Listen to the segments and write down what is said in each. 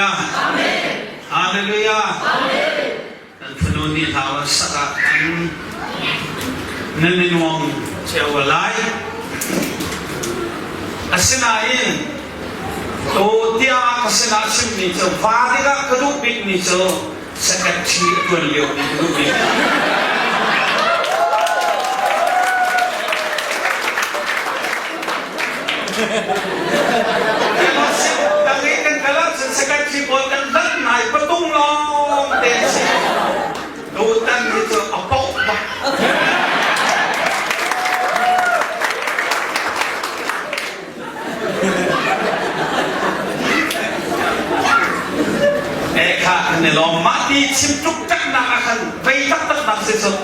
ยาฮาเลลูยานั่นพนุนี่ทาวสักอันนั่นนิวงเชื่อว่าไลอาศัยนั่นตัวที่อาศัยชิมนี่เจ้าฟ้าที่ก็กระดูกบิดนี่เจ้าสกัดชีตัวเลี้ยวนี่กระดูกบิดเราสิตั้งใจกันกลับสกัดชีบอลกันลัดนายประตูลองเตะดูตั้งนี่เจ้าเอาปอกมาข้าเนี่ยลองมาดีชิมทุกจักนักขันไปตักนักสิสุด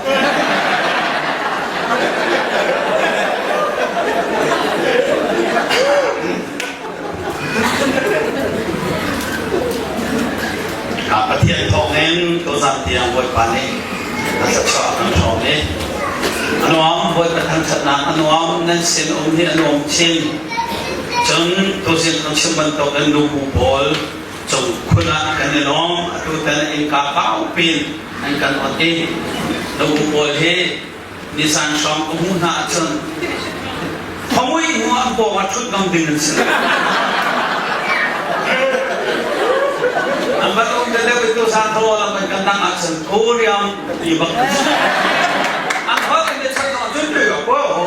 ประเทศทองเองตัวสัตว์ที่ยังบวชปานนี้นักศึกษาทั้งทองนี้อนุอัมบวชประทังชนะอนุอัมนั่นสิ่งองค์ที่อนุอัมชิมจนตัวสิ่งทั้งชิมบรรทุกอนุบุบลจงคุณะกันในน้องตัวแต่ละเองกับเขาปีนอันกันวันที่เราบุญเฮนิสันสองกุมนาจนขโมยหัวบอกว่าชุดกำดึงสิอันบัดองค์เดวิดตัวสันโตเราเป็นกันตั้งอักษรโคเรียมดีบักอันเขาเป็นเด็กชายน้อยจุดเดียวโอ้โห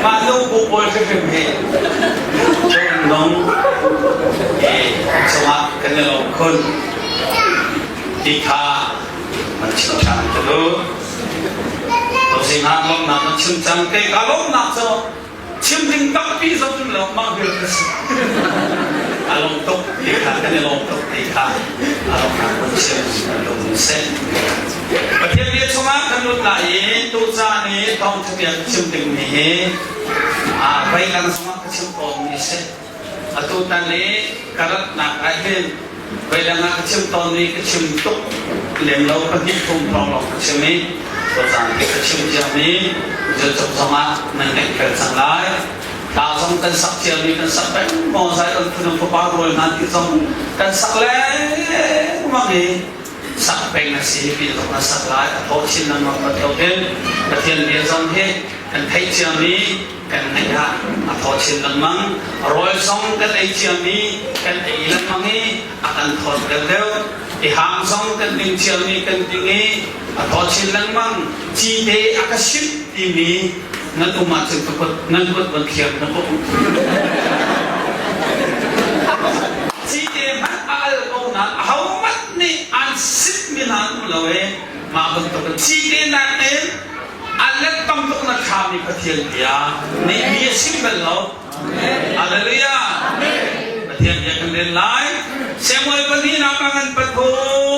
มาดูบุบลก็เป็นเหตุจนน้องสมัครกันลงคนที่ข้ามันชิมชังจะรู้ตัวสิ่งนั้นลงน้ำมันชิมชังเตะกาลงน้ำจะชิมถึงตั้งปีสองจุดแล้วมาเกิดขึ้นอารมณ์ตกที่ข้ากันลงตกที่ข้าอารมณ์นั้นมันชิมลงเส้นประเทศนี้สมัครกันรุ่นไหนตัวจานี้ต้องทะเบียนชิมถึงนี้ไปกันสมัครชิมตอนนี้เส้นตัวตอนนี้กระดับหนักไอ้เห็นไปแล้วนะชิมตอนนี้ก็ชิมตุกเลี้ยงเราปฏิทุมพร้อมเราชิมนี้ตัวจานที่ก็ชิมเจ้านี้จะจบสมัครนั่นเองเกิดสังหลายดาวส่งกันสักเจ้านี้กันสักเป็นมองใส่อันคุณภาพรวยนั่นที่ส่งกันสักเล่มาดีสักเป็นนะสิพี่ต้องมาสักหลายโทษชินนั่นมาเที่ยวเดินประเทศเดียวกันที่กันไทยเจ้านี้กันไหนฮะโทษชินนั่นมั้งรอยส่งกันไอเจ้านี้กันไอลังมั้งนี่akanโทษเดียวไอหางส่งกันดิเจ้านี้กันดิงี้โทษชินนั่นมั้งจีเดอาคชิดที่มีนั่นตัวมาจึงทุกคนนั่นก็บันเทียมนะพวกจีเดมันอัลโอนะเขามัดนี่อันสิบมิลานเลยมาบันทุกคนจีเดนั่นเองอันเล็กตั้มตุกนักข่าวมีประเทศเดียนี่มีสิ่งเป็นเราอัลเลลูยาประเทศเดียกันเดินไล่เซมูเอลปนีนักงานปฐ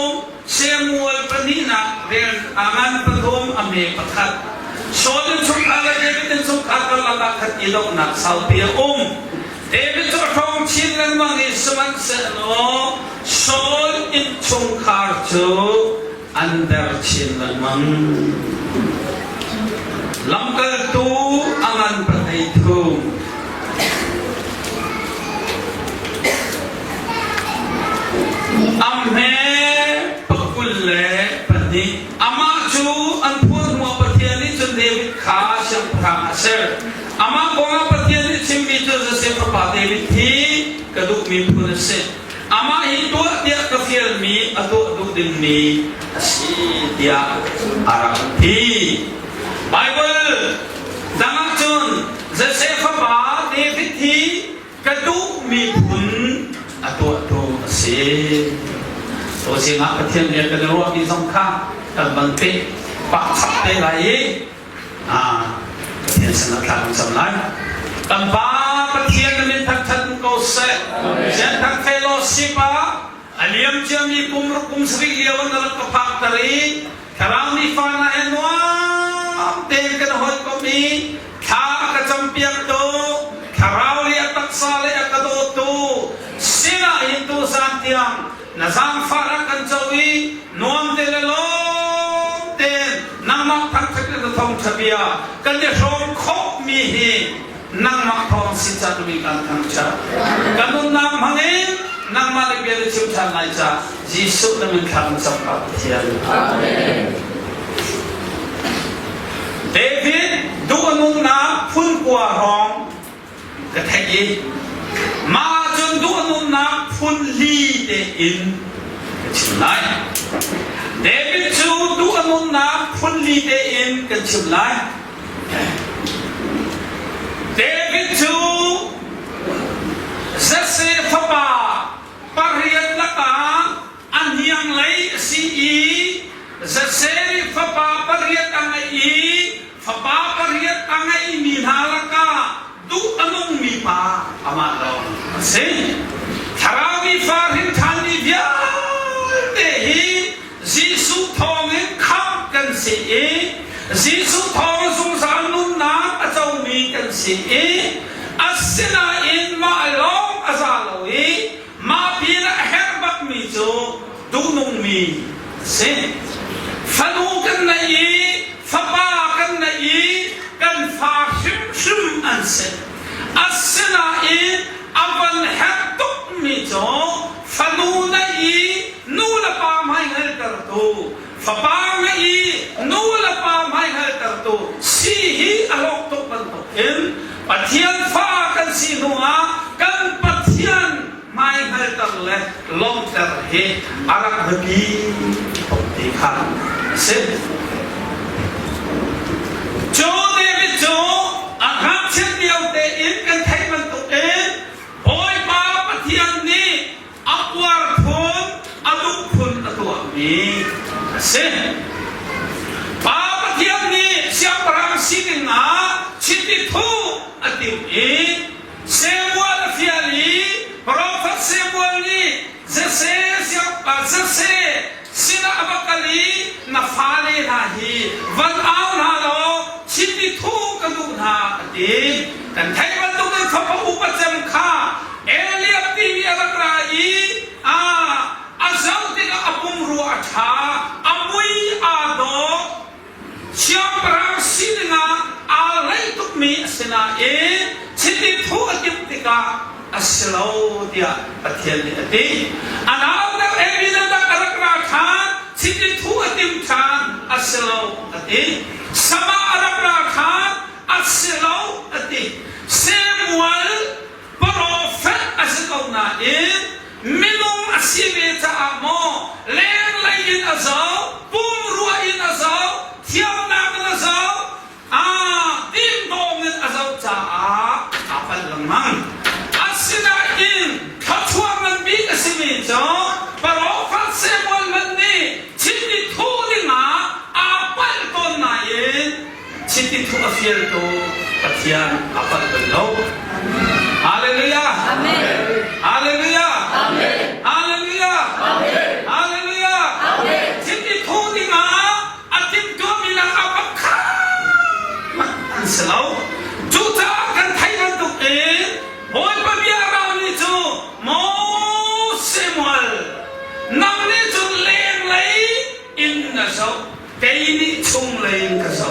มเซมูเอลปนีนักเรียนงานปฐมอเมริกาโซลินสุขอะไรเดวิดสุขอะไรละลักขัดอีโลนักซาลเปียเดวิดจะท่องชินเรื่องมังอิสมันเสนอโซลินสุขาร์จูอันเดอร์ชินเรื่องมังLangkah tu angan perhitu. Amhe pekulle perdi. Amaju anpur mua pertiani tu David khas yang praser. Ama konga pertiani cimbi tu sese papa David hi kaduk mi punase. Ama itu dia kafir mi atau aduk din mi si dia arang hi. Bible jangan cun sesefa bah David hi kaduk mi pun atau si to si ngak ketian dia kena ruak di songkang dan bantik pak sakte lai ketian sangat langsung semlai tanpa ketian demi tak kau set jangan fellowship aliam jami kumrukum sri liawan dalam kepak teri karang di fana enwa Tem kan hoi komi, kha kacampiak tu, kharauli atak sale akado tu, sila itu santiang, nazam farak kancawi, nuam telelong ten, namak tak tak tu thong thabia, kan dia thong khop มีฮีนั่งมักทองสิจัดมีการทั้งชากันนุ่นนำหังเองนั่งมาในเบียร์ชิมชาในชายิสุนั้นมีคำสัมผัสเทียนเดวิดดูนุ่นนาพุ่งกว่าร้องกระแทกยีมาจนดูนุ่นนาพุ่งลีเดอินชิมไลเดวิดจูดูนุ่นนาพุ่งลีเดอินกันชิมไลเดวิดจูเซเซฟบาปาริยตละกาอันยังไลซีอีเซเซฟบาปาริยตอังไอฟบาปาริยตอังไอมีนาละกาดูอนุมีปาอามาลองเซทาราวิฟารินทานิเบียเดฮีจิสุทองขับกันเสียจิสุทองสงสารนุ่นนาอาเจ้ามีกันเสียอัศนาอินมาลองอาซาลวีมาปีละเฮรบักมีโจดูนุ่มมีเซฟันูกันในฟบากันในกันฟาชิมอันเซอัศนาอินอับันเฮรตุกมีโจฟันูในนูละปาไม่เฮรตระตูฟบาไม่นูละปาไม่เฮรตระตูสีฮีอารมณ์ตุกบันตุกอินปัทยันฟ้ากันสีนัวกันปัทยันไม่ให้ตัดเลยลงแต่เหตุอารักษบีตกตีขันเสร็จโจเดวิดโจอาการเช่นเดียวเตอินกันไทยมันตุกเองโอยปาปัทยันนี้อักวาร์พุนอดุพุนตัวนี้เสร็จปาปัทยันนี้เสียปรางสิงห์นาชิติทูอติวเอเซมวลฟิอาลีโปรเฟสเซมวลีเซเซสินาอับกัลีนาฟาเลนาฮีวันเอานาโลชิติทูกันดูนาอติกันไทยวันตุกันขบอุปจัมขาเอลียตีมีอะไรกราอีอาเจ้าติกอับุมรัวชาอามุยอาโดเชียงปรางสิงห์อะไรตุกมีสินาชิติทูอติมติกาอัสลาวเดียปฏิยันอติอันเอาแต่เอวินันตะกระกราชานชิติทูอติมชานอัสลาวอติสมาอระกราชานอัสลาวอติเซมวลโปรเฟตอัสลาวนามินุมอัสิเวตาโมเลนไลยินอัซาวปุ่มรัวอินอัซาวเที่ยวนากันอัซาวดินโดมินอัซาวจ้าอาปัลลังมังสินาอินขัดช่วงมันบีกสิมิจอปรอฟัสเซมวันมันนี่ชิติทูดินาอาปัลตนนายชิติทูอฟิลโตปฏิญาณอาปัลเป็นโลฮาเลลูยาอาเมนฮาเลลูยาอาเมนฮาเลลูยาอาเมนฮาเลลูยาอาเมนชิติทูดินาอาทิมตัวมินาอาปักขามันสลาวจุดกันไทยมันตุกโอ้ยปะเบียรานิจูโมเซมวลนำนิจูเลงเลยอินนะโซเตนิชุงเลยนะโซ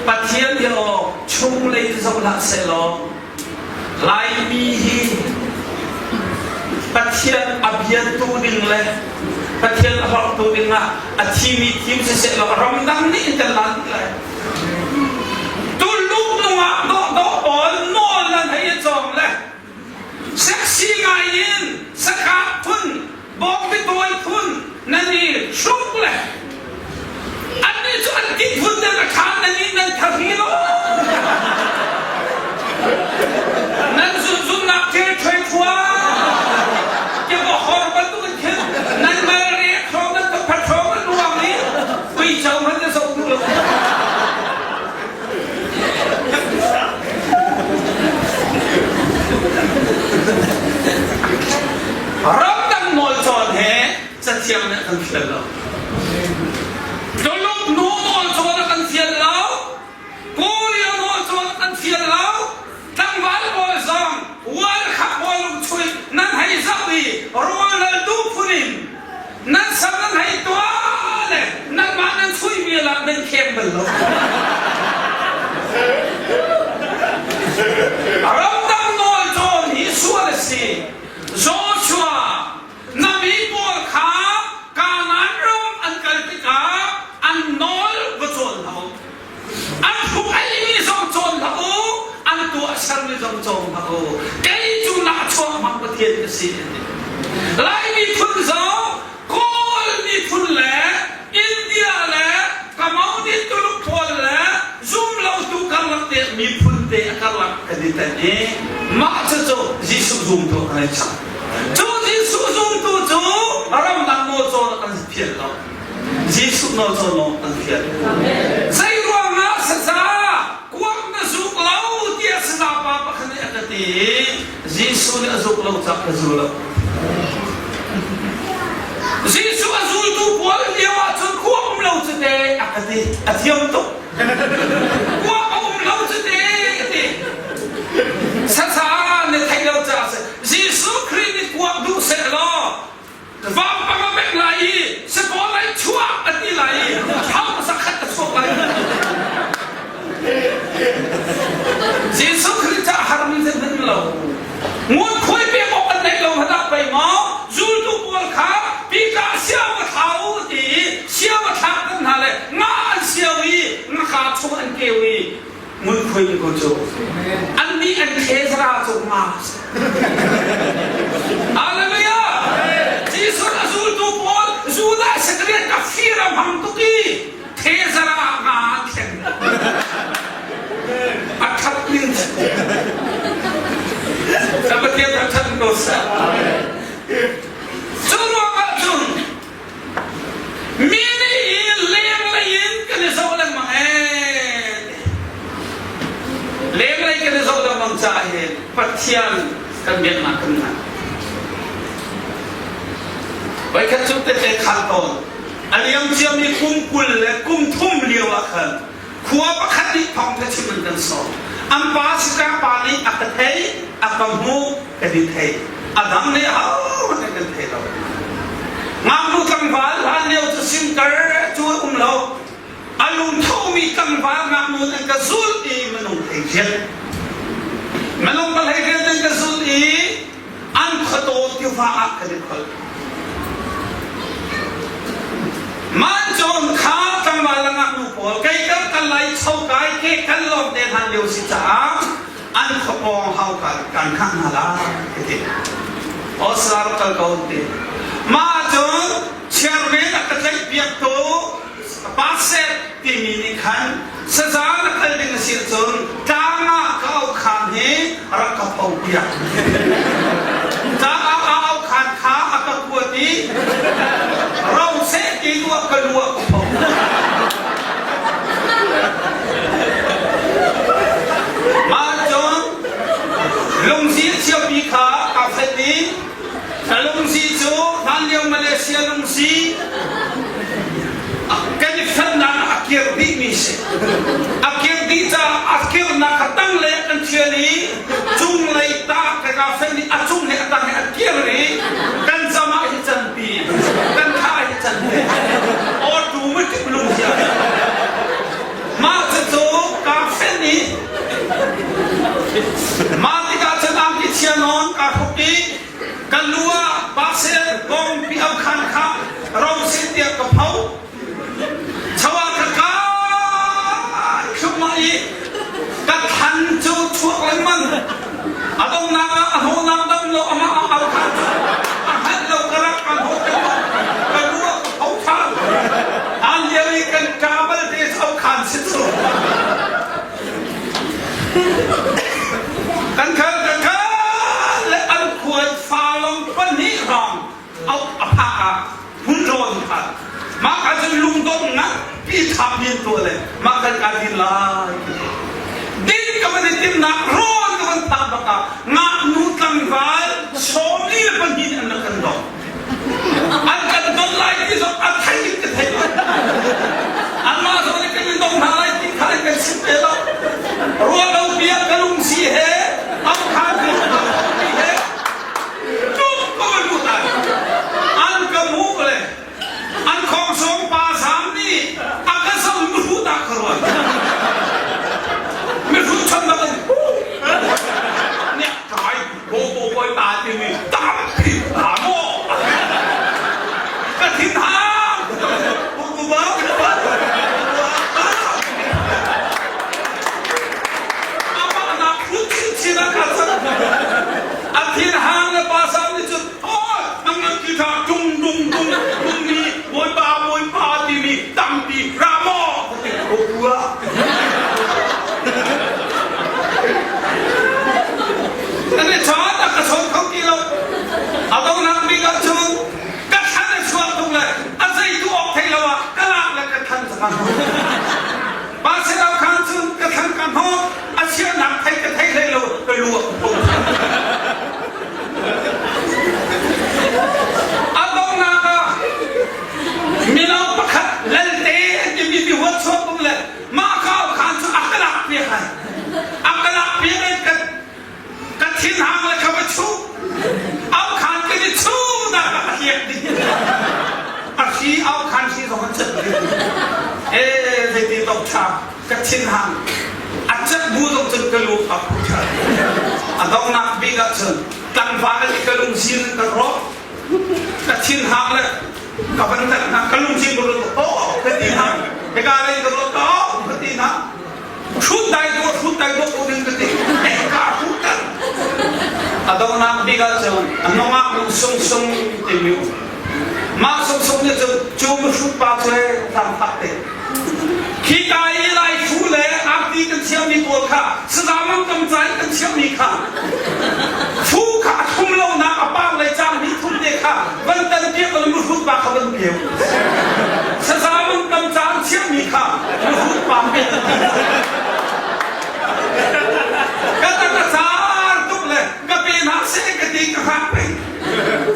ปัทยันเดียวชุงเลยโซลักเซโลไลมีฮีปัทยันอับยันตูดิงเลยปัทยันอับตูดิงอ่ะอาทีมีทีมเสร็จแล้วรำดังนี่อินเตอร์ลันเลยตุลุกนัวโดบอลโน่นนั่นให้จอมเลยเซ็กซี่ไงยินสกัดทุนบอกไปตัวทุนนั่นนี่ชุกเลยอันนี้จะอันที่ทุนนั่นขาดนั่นนี่นั่นทักฮีโร่นั่นซุนนักเทะช่วยทัวเกี่ยวกับฮอร์บันตุกันขึ้นนั่นมาเรียกเขานั่นต้องพัดเขากันระหว่างนี้คุยเจ้ามันจะส่งดูเลยรับดังโมลจอดแห่จะเที่ยวเนี่ยกันเที่ยวแล้วจนลูกนูโมลจอดกันเที่ยวแล้วกูเรียนโมลจอดกันเที่ยวแล้วตั้งวันโมลซังวันขับโมลช่วยนั่นให้ซับดีรัวเลยดูผู้นิมนั่นสำนักให้ตัวเลยนั่นมานั่นช่วยเวลาเป็นเข้มเป็นลม จงจงพระโอไก่จุนาชัวมังประเทศสิไล่มีพุ่นสองโกลมีพุ่นแหละอินเดียแหละกะมาดิตุลุพอลแหละซุ่มเราตุกันลักเตมีพุ่นเตะกันลักกันดิแต่เนี่ยมาจะโจยิสุซุ่มตัวอะไรช่างโจยิสุซุ่มตัวโจรำดังโนโจกันเพียรเรายิสุโนโจโนกันเพียรใส่รวมนะศึกษากวางนะสุกเราเดียสนาปาปะขันเอกตียิสุเนี่ยสุกเราจับกระสุเรายิสุอาสุตุพอลเดียวจนควบเราจะเตะอกตีอาทิยมตุควบเราจะเตะตีศึกษาเนี่ยไทยเราจะยิสุคริสต์ควบดูเสร็จแล้วว่าปังเป็นไรสปอร์ไลท์ชั่วอันนี้ไรเขาสักขัดกับชั่วไรยิสุคริสต์จะหามิจะเป็นเรางวดคุยเปียกออกกันในเราพนักไปหมอจูตุบอลขาปีกาเสียวมาเท้าตีเสียวมาทักกันหาเลยงาเสียววีงาขาชงอันเกวีงวดคุยก็โจอันนี้อันเทสราจงมาอะไรไม่ยากยิสุอาจูตุบอลจูดาสกเรียกับฟีราพังตุกีเทสรางาเข็นอัดทับลิ้นSeperti yang terjadi dosa. Semua macam mini lain kena seorang menghen, lain kena seorang mengcahil, pertian kami nak kena. Baik kita terkhawatir. Aliyam siam ni kumpul le, kumtum liawakan. Kuat khati pang tercium dan so. Ampas kapani akathai akamu kadithai adam ne au ne kadithai lo ngamu kangwal han leo chu sim kar chu lo alum thomi kangwal ngamu ne ka zul i manung thai jet manung bal hai ne ka zul i an khato tifa akadithal man jon kha kangwal ngamu pol kai kar kalai chau kai ke kallom de han leo si chaอันขบองเฮากันข้างหน้าที่อสารกัลกอนตีมาจนเชื่อเรื่องกระจายเปียกโตภาษาที่มีนิคันสจานกัลดินสิจนจางาเขาขันให้รักกับเอาเปียกจางาเอาขันขาอัตกวดีเราเสกอีกว่ากลัวกับเขามาจนลงซีเชียวปีขากับเซตีลงซีโจนั่นเดียวมาเลเซียลงซีกันฟันนันอักเกอร์ดีมิเชอักเกอร์ดีจ้าอักเกอร์นักตั้งเล่นเชียนี้จุงเลยตาแต่กาเฟนี่อัจุงเนี่ยตั้งอักเกอร์นี้กันจะมาให้จันปีกันข้าให้จันปีออดูไม่ติดลงซีมาจะโจกาเฟนี่มาติกาจะนำที่เชียนอนกาคุกีกันลัวบาเซลกองพิเอาขันขาเราสิเดียกับเขาชาวกะกาชุบมาอีกันทันจูช่วงเลยมันอาดงนางอาหูนางดำโลอามาเอาขันอาหันโลกระกันหัวกันลัวเขาทันอันเดียวกันกาบัลเดชเอาขันสิสุกันและอันควรฟาลงปนิรองเอาผ้าหุ่นโรนผ้ามากันจะลุงดงนะพี่ทำเย็นตัวเลยมากันการดินลายดินก็ไม่ได้ดินนักร้อนก็มันตาบกะงานูตังไว้ชมนี่เป็นดินอันนั้นกันดอกอันกันดงลายที่สุดอันไทยก็ไทยอันมาสมัยกันดงลายที่ใครกันสิบเอ็ดรัวเราเบียร์กันลุงสีเหอันขาดเลยจุกก็ไม่รู้ได้อันกระมูกเลยอันของสองปาสามนี่อันก็สั่งไม่รู้ตากระไรไม่รู้ฉันอะไรเนี่ยทำไมโบไปตาที่นี่ตามผิดตาโม่กระถิ่นหางกูบ้า จัดในที่ตกชากัดชินหังอาจจะบูต้องจนกระลุกอับผู้ชายต้องนักบิกัดชนตั้งฟ้าที่กระลุงชินกระรบกัดชินหังเลยกับเป็นแต่นักกระลุงชินกระลุกโอ้กระตีหังเอกาเลยกระลุกโอ้กระตีหังชุดใดตัวตัวนึงกระตีเอกาชุดกันต้องนักบิกัดชนน้องมาลุงส่งเต็มอยู่มาส่งเนี่ยจะจูบชุดปากเลยทำตัดเตะขี้กายไล่ฟูเลยอาตีกันเชี่ยวมีตัวข้าสนามกำใจกันเชี่ยวมีข้าฟูขาทุ่มเล่าหนักป้าเลยจ้างนี่ทุ่มเด็กข้าวันเต็มเพียบเลยมุดฟุตปากเขาเป็นเพียวสนามกำใจเชี่ยวมีข้ามุดฟุตปากเป็นก็ตั้งแต่สารทุกเลยก็เป็นหาเสกกติกาไป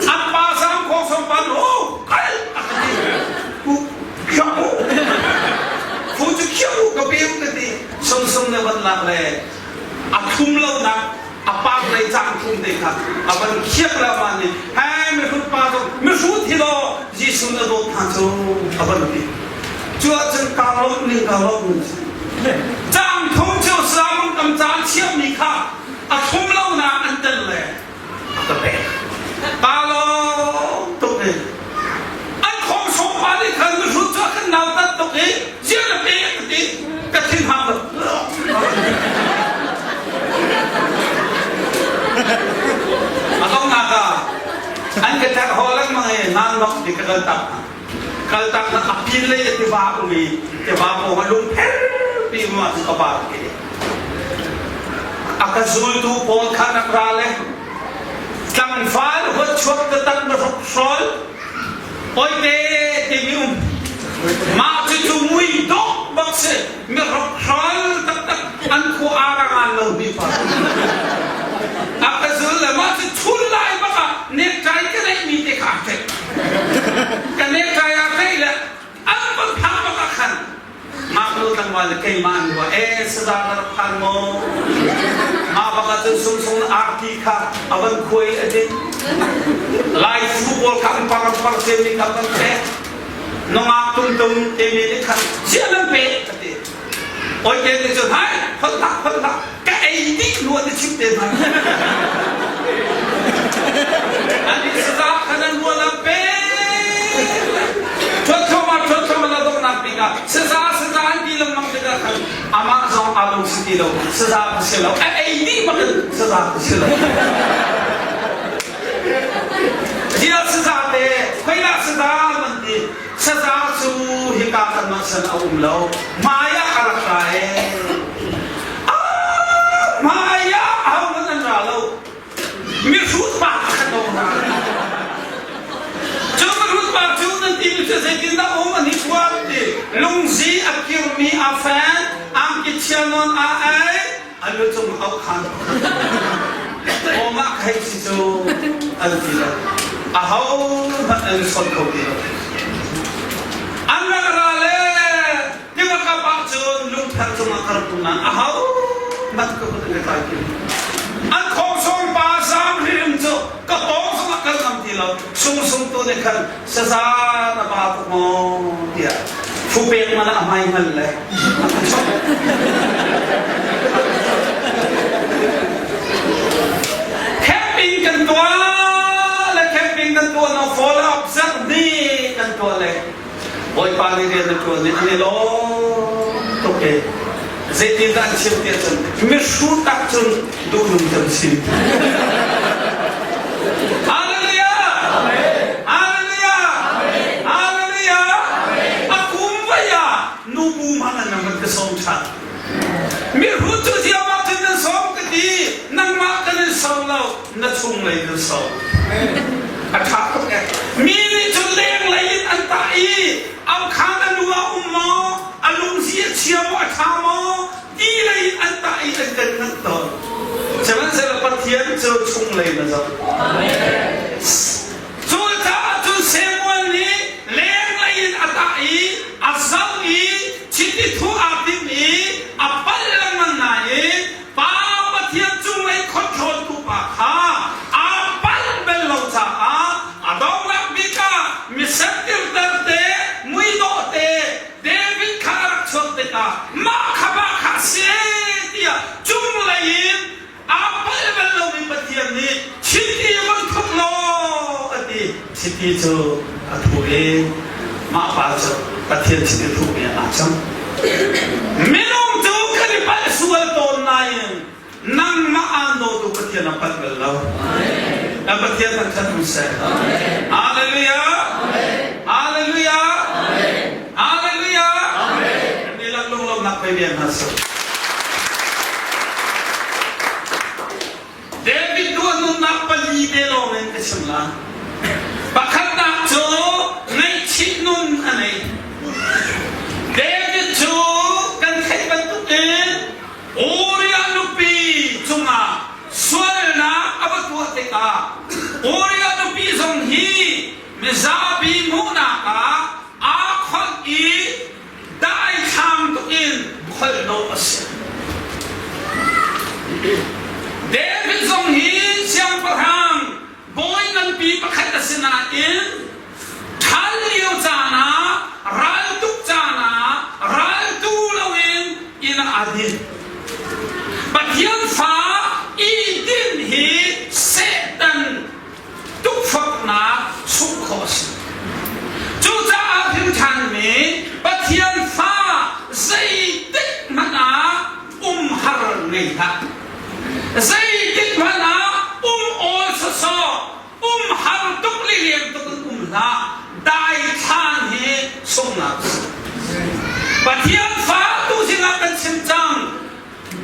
อัปปาสามโคสมบัติโอ้ใครฟูเขี้ยวฟูจะเขี้ยวก็เปรี้ยวกันดีส่งในวันหลังเลยอัดทุ่มเล่านักอัปปาเลยจ้างทุ่มเด็กครับอัปปาเขี้ยวแล้วมันนี่ให้ไม่รู้ป้าต้องไม่รู้ที่เราจีสุนทรทานโจอัปปาดีจัวจังกาลงนี่กาลงจ้างทุ่มเจ้าสามกำจานเชี่ยวมีข้าอัดทุ่มเล่านักอันเดินเลยตะเบะตาโลตุกเออันของสมบัติขันไม่รู้จักขันนาวตัดตุกเอเจ้าเบะกันดีกระทิ้งหักเลยต้องนักอ่ะอันกระแทกหัวแล้วมั้งนานนกที่กระตักนั้นอภิเลยที่บ้าอุ้ยที่บ้าโมหะลุงเฮ้ปีมาที่กบ้าเกย์อากาศสูดดูโพลขันนักราเลยจังฟ้าหัวชดกระตักมาทุกซอยโอ้ยเดที่มิวมาจะจูมุยดอกบักเซ่มีทุกซอยตักอันคู่อารังอันเราดีฟ้าอากาศสูดเลยมาจะชุนไล่บ้าเน็ตใจก็ได้มีแต่ขาดเจ็บกันเน็ตใจอะไรเลยอันมันพังบ้าขันมาดูตั้งวันเลยกี่มันว่าสดาร์พันโมมาบังคับส่งอาร์ติค่ะเอาบันคุยอะไรไลฟ์ฟุตบอลขันปังเซมิขันแท้น้องอาตุ้มเอมิลิขันเชื่อมันเป็นโอ้ยเดี๋ยวจะให้พันตักแกไอ้นี่นวดจะชิบเต็มเลยอันนี้สดาขนาดนวดละเป็นชดเข้ามาแล้วต้องนับปีกันสดาอันที่เราไม่ได้กันอามาส่งอารมณ์สติเราสดาเสียแล้วไอ้นี่มันสดาเสียแล้วที่เราสดาเตะใครเราสดามันดีสดาสู้ฮิกาตันมาสันเอาเรามายาอะไรมายาเอามันนั่นเรามีสุดปากกันตรงนั้นจนรู้ปากจนนั่นที่มันจะเสด็จนะโอ้มันหิวดีลุงซีอักคิรมีอาแฟนอังกิเชียนนอาไออันนี้จงเอาขันโอ้มาใครสิโจอันที่ละอาเขามันอันสอนเขาดีอันนั้นอะไรที่ว่ากับปากจนลุงแพทย์จงมาคาร์ตุนันอาเขามันก็เป็นอะไรกันอันของส่งปาสามเรื่องจบก็ต้องสมัครกันทำทีเราส่งตัวเด็กกันสซาระบาดมองเดียฟูเปียกมันอะไรมันเลยแคมปิ้งกันตัวและแคมปิ้งกันตัวเรา follow up สักดีกันตัวเลยโอ้ยปารีเรียนตัวนี้อันนี้ล้อโอเคZetinden çiftlesin. Meşhur taktın durumdan sil. Haleluya. Haleluya. Haleluya. Akum vaya. Nubu mana naman kesomchan. Meşhur tuziya matının som kedi. Nang matının somlaw. Natsung layin som. Atakot ya. Mini tuleng layin antai. Ang kana nuwa ummo. Alung siya siya mo atamo. Ilay ang tayo ang ganang to. Saman sa lapatiyan, so chunglay na sa. So ta semuan ni, leng layin atai, asal chititu atin apal lang man nain, papatiyan chunglay kontrol tu pa ha, apal belaw sa adong lakbika, misaktir darte, muy do สิที่จะถูกเองมาป่าจะประเทศที่ถูกเนี่ยอาจารย์ไม่ต้องจูกันไปส่วนตนนายนั่งมาอ่านดูตัวประเทศนั้นเป็นแล้วแล้วประเทศนั้นจะรู้สึกฮาเลลูยาฮาเลลูยาฮาเลลูยานี่เราลงนักไปเรียนนะสิเดวิดตัวนู้นนักไปลีเดโลเมนต์ชิมลาปะขัดนักโจในชิดนู้นอันนี้เดวิดโจกันแค่เป็นตัวเองโอริอานุปีจุงาสวนนะอับตัวเตกาโอริอานุปีจงฮีมิซาบีมูนาคาอาขัดอีได้ทำตัวเองคนโน้ตเดวิดจงฮีเชียงประหังบอยนันปีประคัตสินาอินทัลเลียวจานารัลตุกจานารัลตูลวินอินอาดินบัดยันฟ้าอีดินฮีเซตันทุกฝักนาสุขโสจูจ้าพิมทันมีบัดยันฟ้าใจติดมันอาฮาร์เนยะใจติดมันอาโอสซอฮาร์ตุกลีเลียมตุกละได้ทานฮีสงนักบัดยันฟ้าตูจิงาเป็นชิมจัง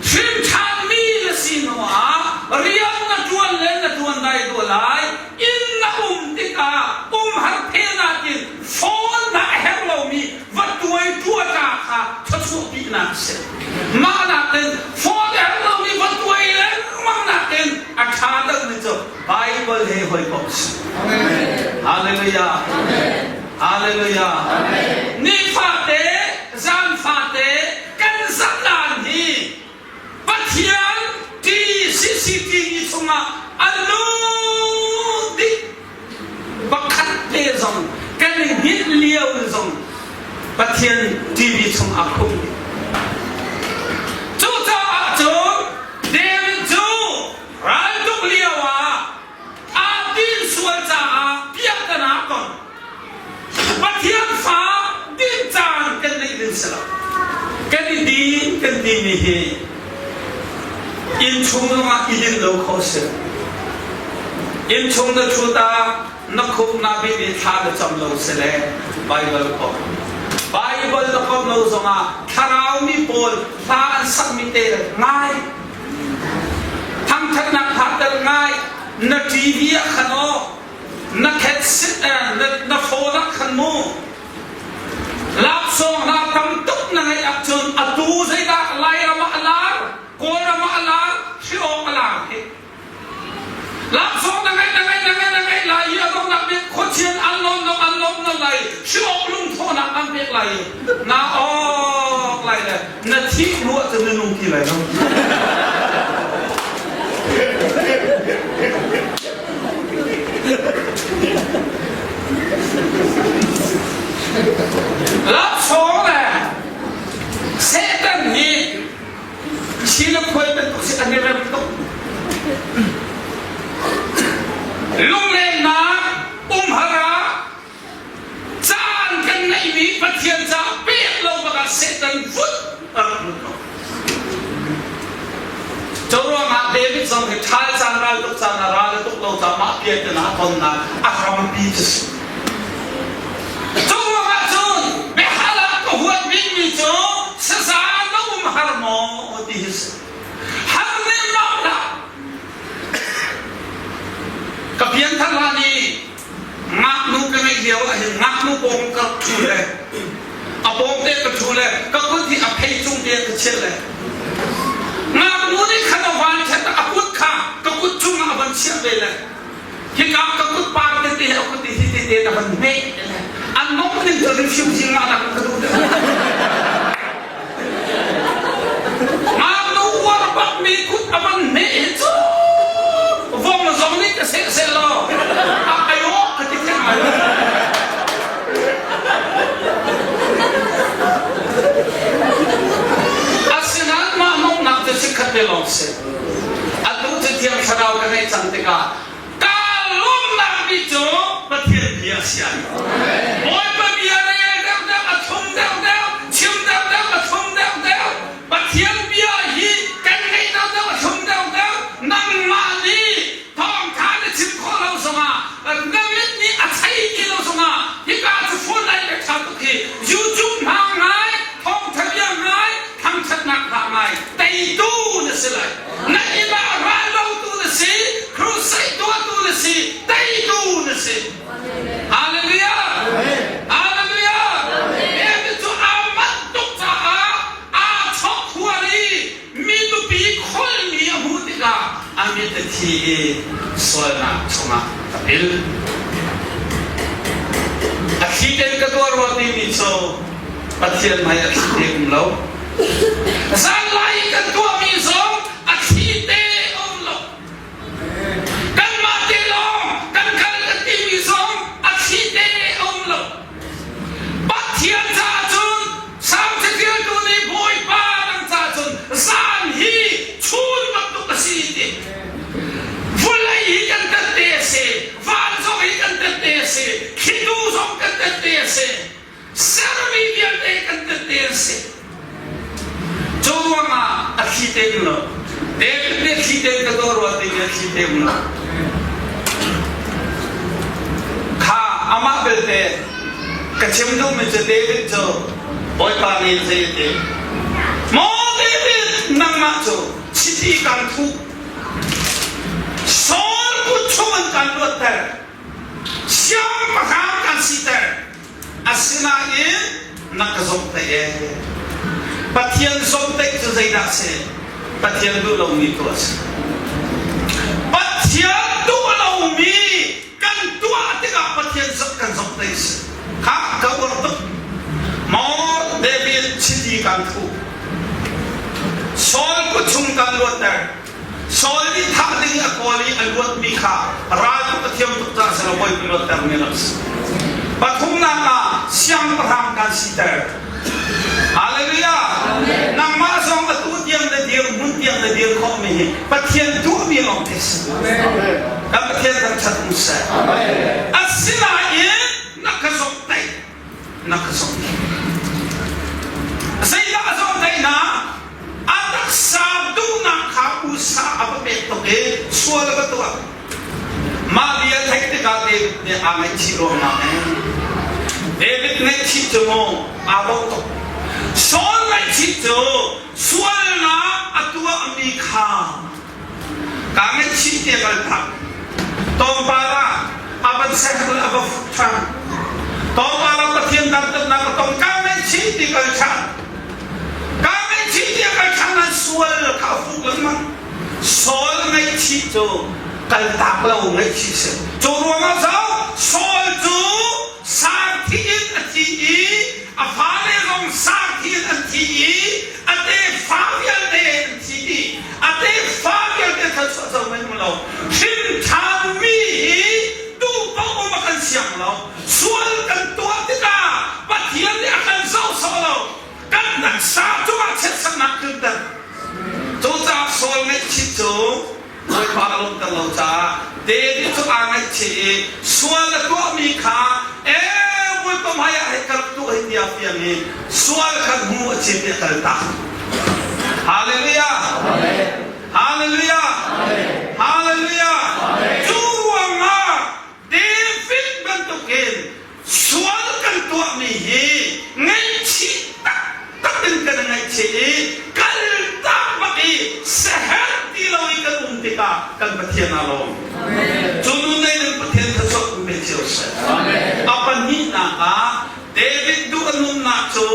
ชิมชันมีละสิโนอาเรียกนักจวนเล่นนักจวนได้ตัวลายอินนักติกาฮาร์เพนากินฟอนนักเฮลโลมีวัดตัวตัวจ้าค่ะทัศน์ปีนักเสมานักเล่นฟอนเฮลโลมีวัดตัวเล่นมานักเล่นอาชาดักนิจไบเบิลเฮฮอยบ็อกซ์ฮาเลลูยาฮาเลลูยานี่ฟาเตจันฟาเตกันสันดานฮีปัทยันที่สิที่สงะอัลลูดิบักขัดเตซงกันฮิตเลียวซงปัทยันที่วิสงะคุมจูจ้าจูเดวิดจูรัลตุกเลียวาอาดินสวนจ้าเปียกนาก่อนปัทยันฟ้าดินจางกันในดินสลับกันดีนี่เฮอินชงมาอินโลโคเซอินชงเดชูตานักขุนนาบีทาเดจำโลเซเลไบเบิลก็ไบเบิลก็โน้ตมาคาราวมีโพลทาอันสักมิเตอร์ง่ายทั้งทักนักหัดเดินง่ายนักทีวีขนมนักเฮดเซตนักโฟนักขนมลาบส่งลาบทำตุกนั่งไอ้อักษรอัตูใส่ดาไล่ระมาลาโกระมาลาชิโอมาลาลาบส่งนั่งไอ้ลายยังต้องนับเบี้ยโคเชียนอัลลอฮ์นั่งไล่ชิโอลุงโทนักอันเบี้ยไล่น่าออกไล่เลยนาทีรู้จะไม่นุ่งกี่ไล่เนาะรับสองแหละเซตันนี่ชีลคุยเป็นตัวสิ่งนี้เป็นตัวลุงเล่นนะฮาราจานกันในนี้ปะเทียนจะเปียกลงมาเซตันฟุตจรวงอาเดวิดส่งให้ชายจานราลุกจานราลุกเราจะมาเปียกกันนะคนนั้นอัครามปีจสจรวงอาจูนเบฮาลักก็หัววิ่งมีจูสซาโนมฮาร์โมดิสฮาร์เนมนาละกับเพียงท่านลานีงักนูกันไม่เดียวงักนูโกงกับชูเลยอาโปงเด็กกับชูเลยก็คนที่อภัยจุงเดียกับเชื่อเลยงักนูนี่ขนมหวานฉันอาพุทธค่ะก็กุดจุงอาบันเชื่อเลยที่กับก็กุดปากเด็กเอากุดที่เด็กอาบันเมย์อันน้องนี่จะรีบชิมชิมมาแล้วก็ดูเลยงักนูว่าบักมีกุดอาบันเมย์จูวงมาสองนี่ก็เสร็จแล้วอายุก็ติดกันมาอาศินันมาโน่นักจะสิขัดเดลองเสอาดูจะเทียมชาวกันในจันติกาการลุ่มนักบิจูประเทศ บียเสียโอ้ยปะเบียเลยเดาเดาอะทุ่มเดาเดาชิมเดาเดาอะทุ่มเดาเดาปะเทียนเบียฮีกันให้เดาเดาอะทุ่มเดาเดานั่งมาลีท้องทานชิมข้อเราสงะเงินนี่อะใช้กินเราสงะที่การจะพูดอะไรกับชาวตุกียูจุ่มหางไงท้องทะเบียนไงทำชัดนักหางไงแต่ดูนี่สิเลยนั่นอีบ้าร้านเราดูนี่สิครูใส่ตัวดูนี่สิแต่ดูนี่สิฮาเลลูยาฮาเลลูยาเอ็มตัวอามัดตุกตาอาชอบหัวรีมีตุปีคนมีอามุติกาอามิตทีสวยนะชงะเอลอาคีเดนกตัวรถนี้โซปัจเจียนมาอาคีเดนเราสันไลกันตัวมีโซอาคีเดนเรากันมาเดลองกันกันกันที่มีโซอาคีเดนเราปัจเจียนจ่าจุนสามสิบเดือนตัวนี้บอยป้าดังจ่าจุนสันฮีชูนมาตุกสีเดฟุลายกันตัดเตะเสฟานซอยกันตัดเตะเสคิดูซอกกันตัดเตะเสซาร์มีเดียนเตะกันตัดเตะเสโจวงาอาคีเตมโนเดวิดเนคีเตมกระโดดวัดเดียคีเตมโนข้าอามาเบลเตกระเชมดูมิจเดวิดโจบอยปานีเซเตโมเดวิดนังมาโจชิติกันทุกสอนกุชมันกันรถเตอร์เสียงประคามกันสิเตอร์อาศินาเองนักสมเตยปัจเจียนสมเตยจะใจดักเสปัจเจียนดูเรามีตัวเสปัจเจียนดูเรามีกันตัวที่กับปัจเจียนสกันสมเตยเสข้าเขาบอกตุมอเดวิดชิดีกันทุกสอนกุชมกันรถเตอร์สอนที่ท่าดิ่งอควาลีอันวัดมีข้าราชปัจเจียนตุกตาสระบอยพิโรเตอร์เมลัสปฐุมนาคาเสียงประทามกันสิเตอร์ฮาเลลูยานังมาสองตัวเดียวเดียวมุนเดียวเดียวข้อมีปัจเจียนตัวมีลองเทสกับปัจเจียนตั้งชัดมุสาอัศนาเองนักสมเตยนักสมเตยสิ่งนักสมเตยนะอันดักสามดูนักข่าวอุตสาหะเป็นตัวเองส่วนละตัวมาเรียนเทคนิคการเด็กเนี่ยอาไม่ชิโร่มาเดวิดเนี่ยชิโร่อาบอกตัวสอนไม่ชิโร่ส่วนละตัวอเมริกาการไม่ชิเดียกันทั้งตอนปาราอาบันเซกลอาบัฟุตันตอนปาราปะเทียนดันตันนักตอนการไม่ชิเดียกันทั้งการไม่ชิเดียกันทั้งนั้นส่วนละข้าวฟุกละมันสอนไม่ชิโร่กันตากเราไม่ชิเสจรวมมาแล้วสอนจูสาธิตอันที่อาฟ้าเรื่องของสาธิตอันที่อันเดฟ้าเบียนเดอันที่อันเดฟ้าเบียนเดทัศน์จะไม่มาเราชิมชามีดูป้องมากันเสียงเราส่วนกันตัวที่ตาปัจเจียนเนี่ยกันเศร้าโศเรากันนักษาจุกเช็ดสนักขึ้นเดิมจูจ่าสอนไม่ชิจูโดยพาลงตลอดจ้าเดวิดทุกอันไม่ชีส่วนละตัวมีค่าวันก็ไม่อยากให้กับตัวอินเดียเพียงนี้ส่วนกันหัวชีวิตกันตาฮาเลลูยาฮาเลลูยาฮาเลลูยาจูวังอาเดวิดเป็นตัวเก่งส่วนกันตัวมีไงชีตักเป็นกันไงชีกันตาบักอีเสหที่เราอีกกันติกากันปะเทียนอารมณ์จุนุนในนั้นปะเทียนทศกุมเบจิโอเซapa ni naka David du anum nacho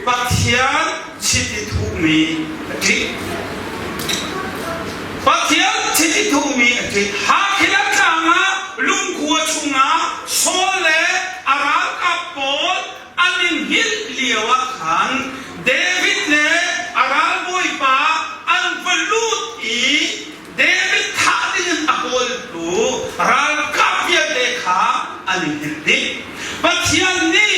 pathian chiti thumi ati pathian chiti thumi ati ha khila kanga lungkua chunga sole araka pol anin hil liwa khan David ne aral boy pa an valut I David thadin akol tu ral kapya dekha anin hil pathian ni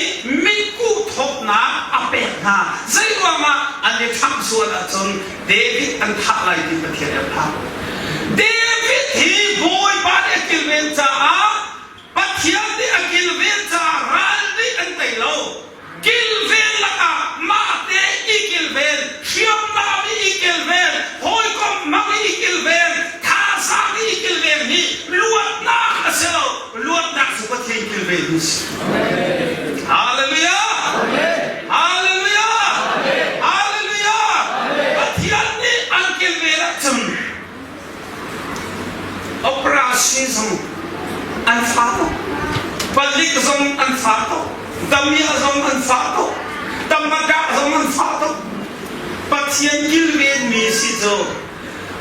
miku thopna apena zairwama ane tham suala chon David an thalai ti pathian apha David hi boy ba de kilven cha pathian ni akilve Jeans. Hallelujah! Hallelujah! Hallelujah! Patihan ni Uncle Veratum. Operasyon ang fato. Palikzong ang fato. Damiyazong ang fato. Damagazong ang fato. Patihan gilwin misito.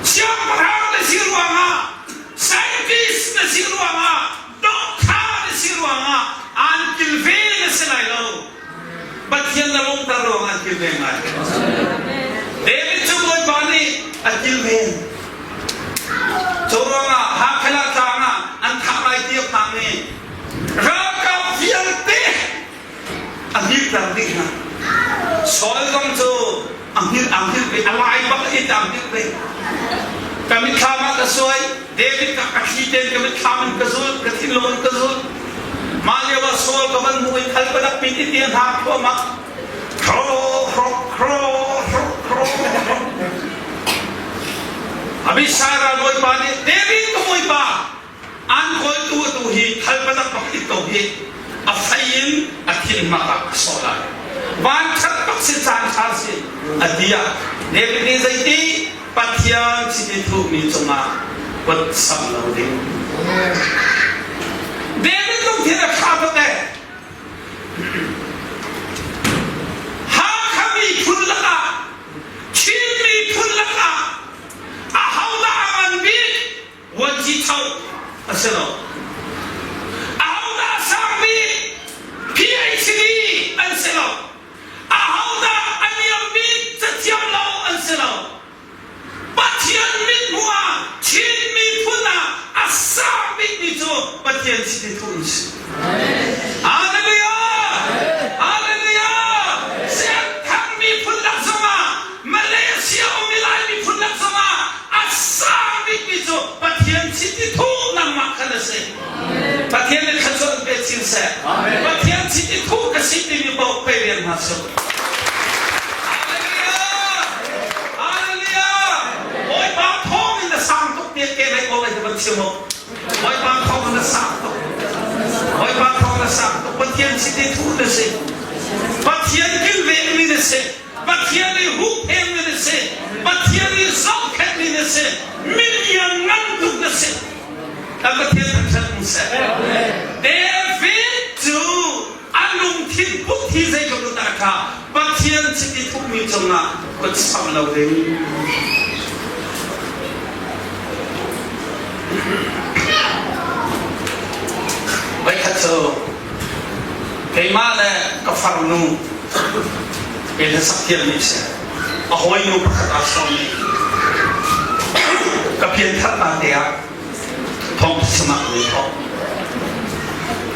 Siyang parang na siruanga. Scientist na siruanga. Doktor na siruanga. Uncle Veratum na sinayaw. Patihan na mong tarong Uncle Veratum. David Chumoy Bani Uncle Veratum. Turunga hakala tanga ang kamay tiyak namin. Rakam fiante ang hirap din na. Soalnya tu ang hirap alay bakit ang hirap. Kami kama kasoy David kakakiten kami kaman kasul katilon kasul. Malyawa soal kaman mo ikalpadak pinitian hako mak. Kro. Habis Sarah boy pa ni David tumoy pa an koy tuhi halpadak pakit tuhi afayin akin makakasola ban chat pak si chan chasi adia David ni zaiti pathian si tu mi chunga wat sam lo ding David tu thira khabat hai ha kami phulaka chimi phulaka ahawda aman bit wajhi thau asalo ahawda sambi PhD asalo ahawda anyam bit tatyam law asalo pathian mit mua chin mi phuna asam bit nito pathian chite thuis hallelujah hallelujah sen thang mi phuna sama Malaysia umilai mi phuna sama asabik itu patian citi tu nama kalase patian le khasol betsin se patian citi tu kasiti mi bau perian masuk haleluya oi bang thong in the sang tok tiet ke lai oi the batsimo oi bang thong in the sang tok oi bang thong in the sang tok patian citi tu le se patian gilve mi le se patian le hu em le se patian le zok mi le se million nanduk le se apa tian tak se David tu alung tin bukti zai jom taka patian citi tu mi chonga kot sam lo ding baik kata kemana kafarnu ele sakir ni se ahoy no pakatason ni kapian thana dia thong semak ni thong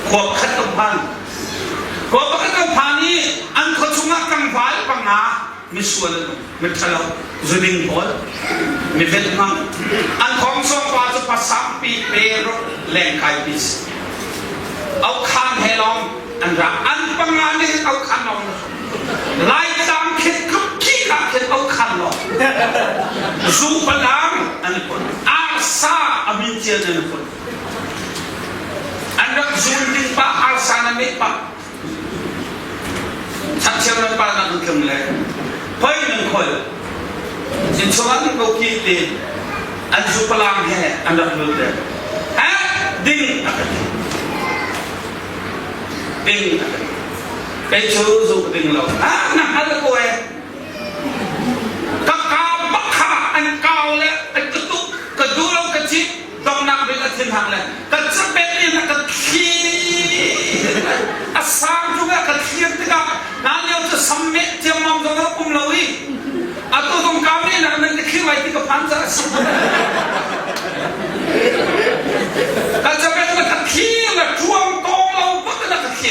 kuat khatampan ni an khachunga kang wal panga miswal mithala zuding bol mi velmang an khong song pa chu pasam pi pero lengkai bis au khan helong an ra an panga ni au khan long lai dam khit ki la khit au khan lo zu palang an pon asa amin tia an pon an ra zun ding pa asa na me pa chak chiam na pa na kum le pai nang khol jin chuan ko ki te an zu palang he an ra lu de ha ding cái chú dụ đình lộc nặng ăn cô em các cao bắc hạ anh cao lên anh cứ đu đâu cái chip đông nặng với cái thiên hàng này cái chất bên đi là cái khí sang juga cái thiên tức là nó nhiều cho sắm mét tiêm mong cho nó cùng lâu đi tôi không cao đi là mình cái khí này thì có phán ra cái chất bên là cái khí là chuông to lâu bất là cái khí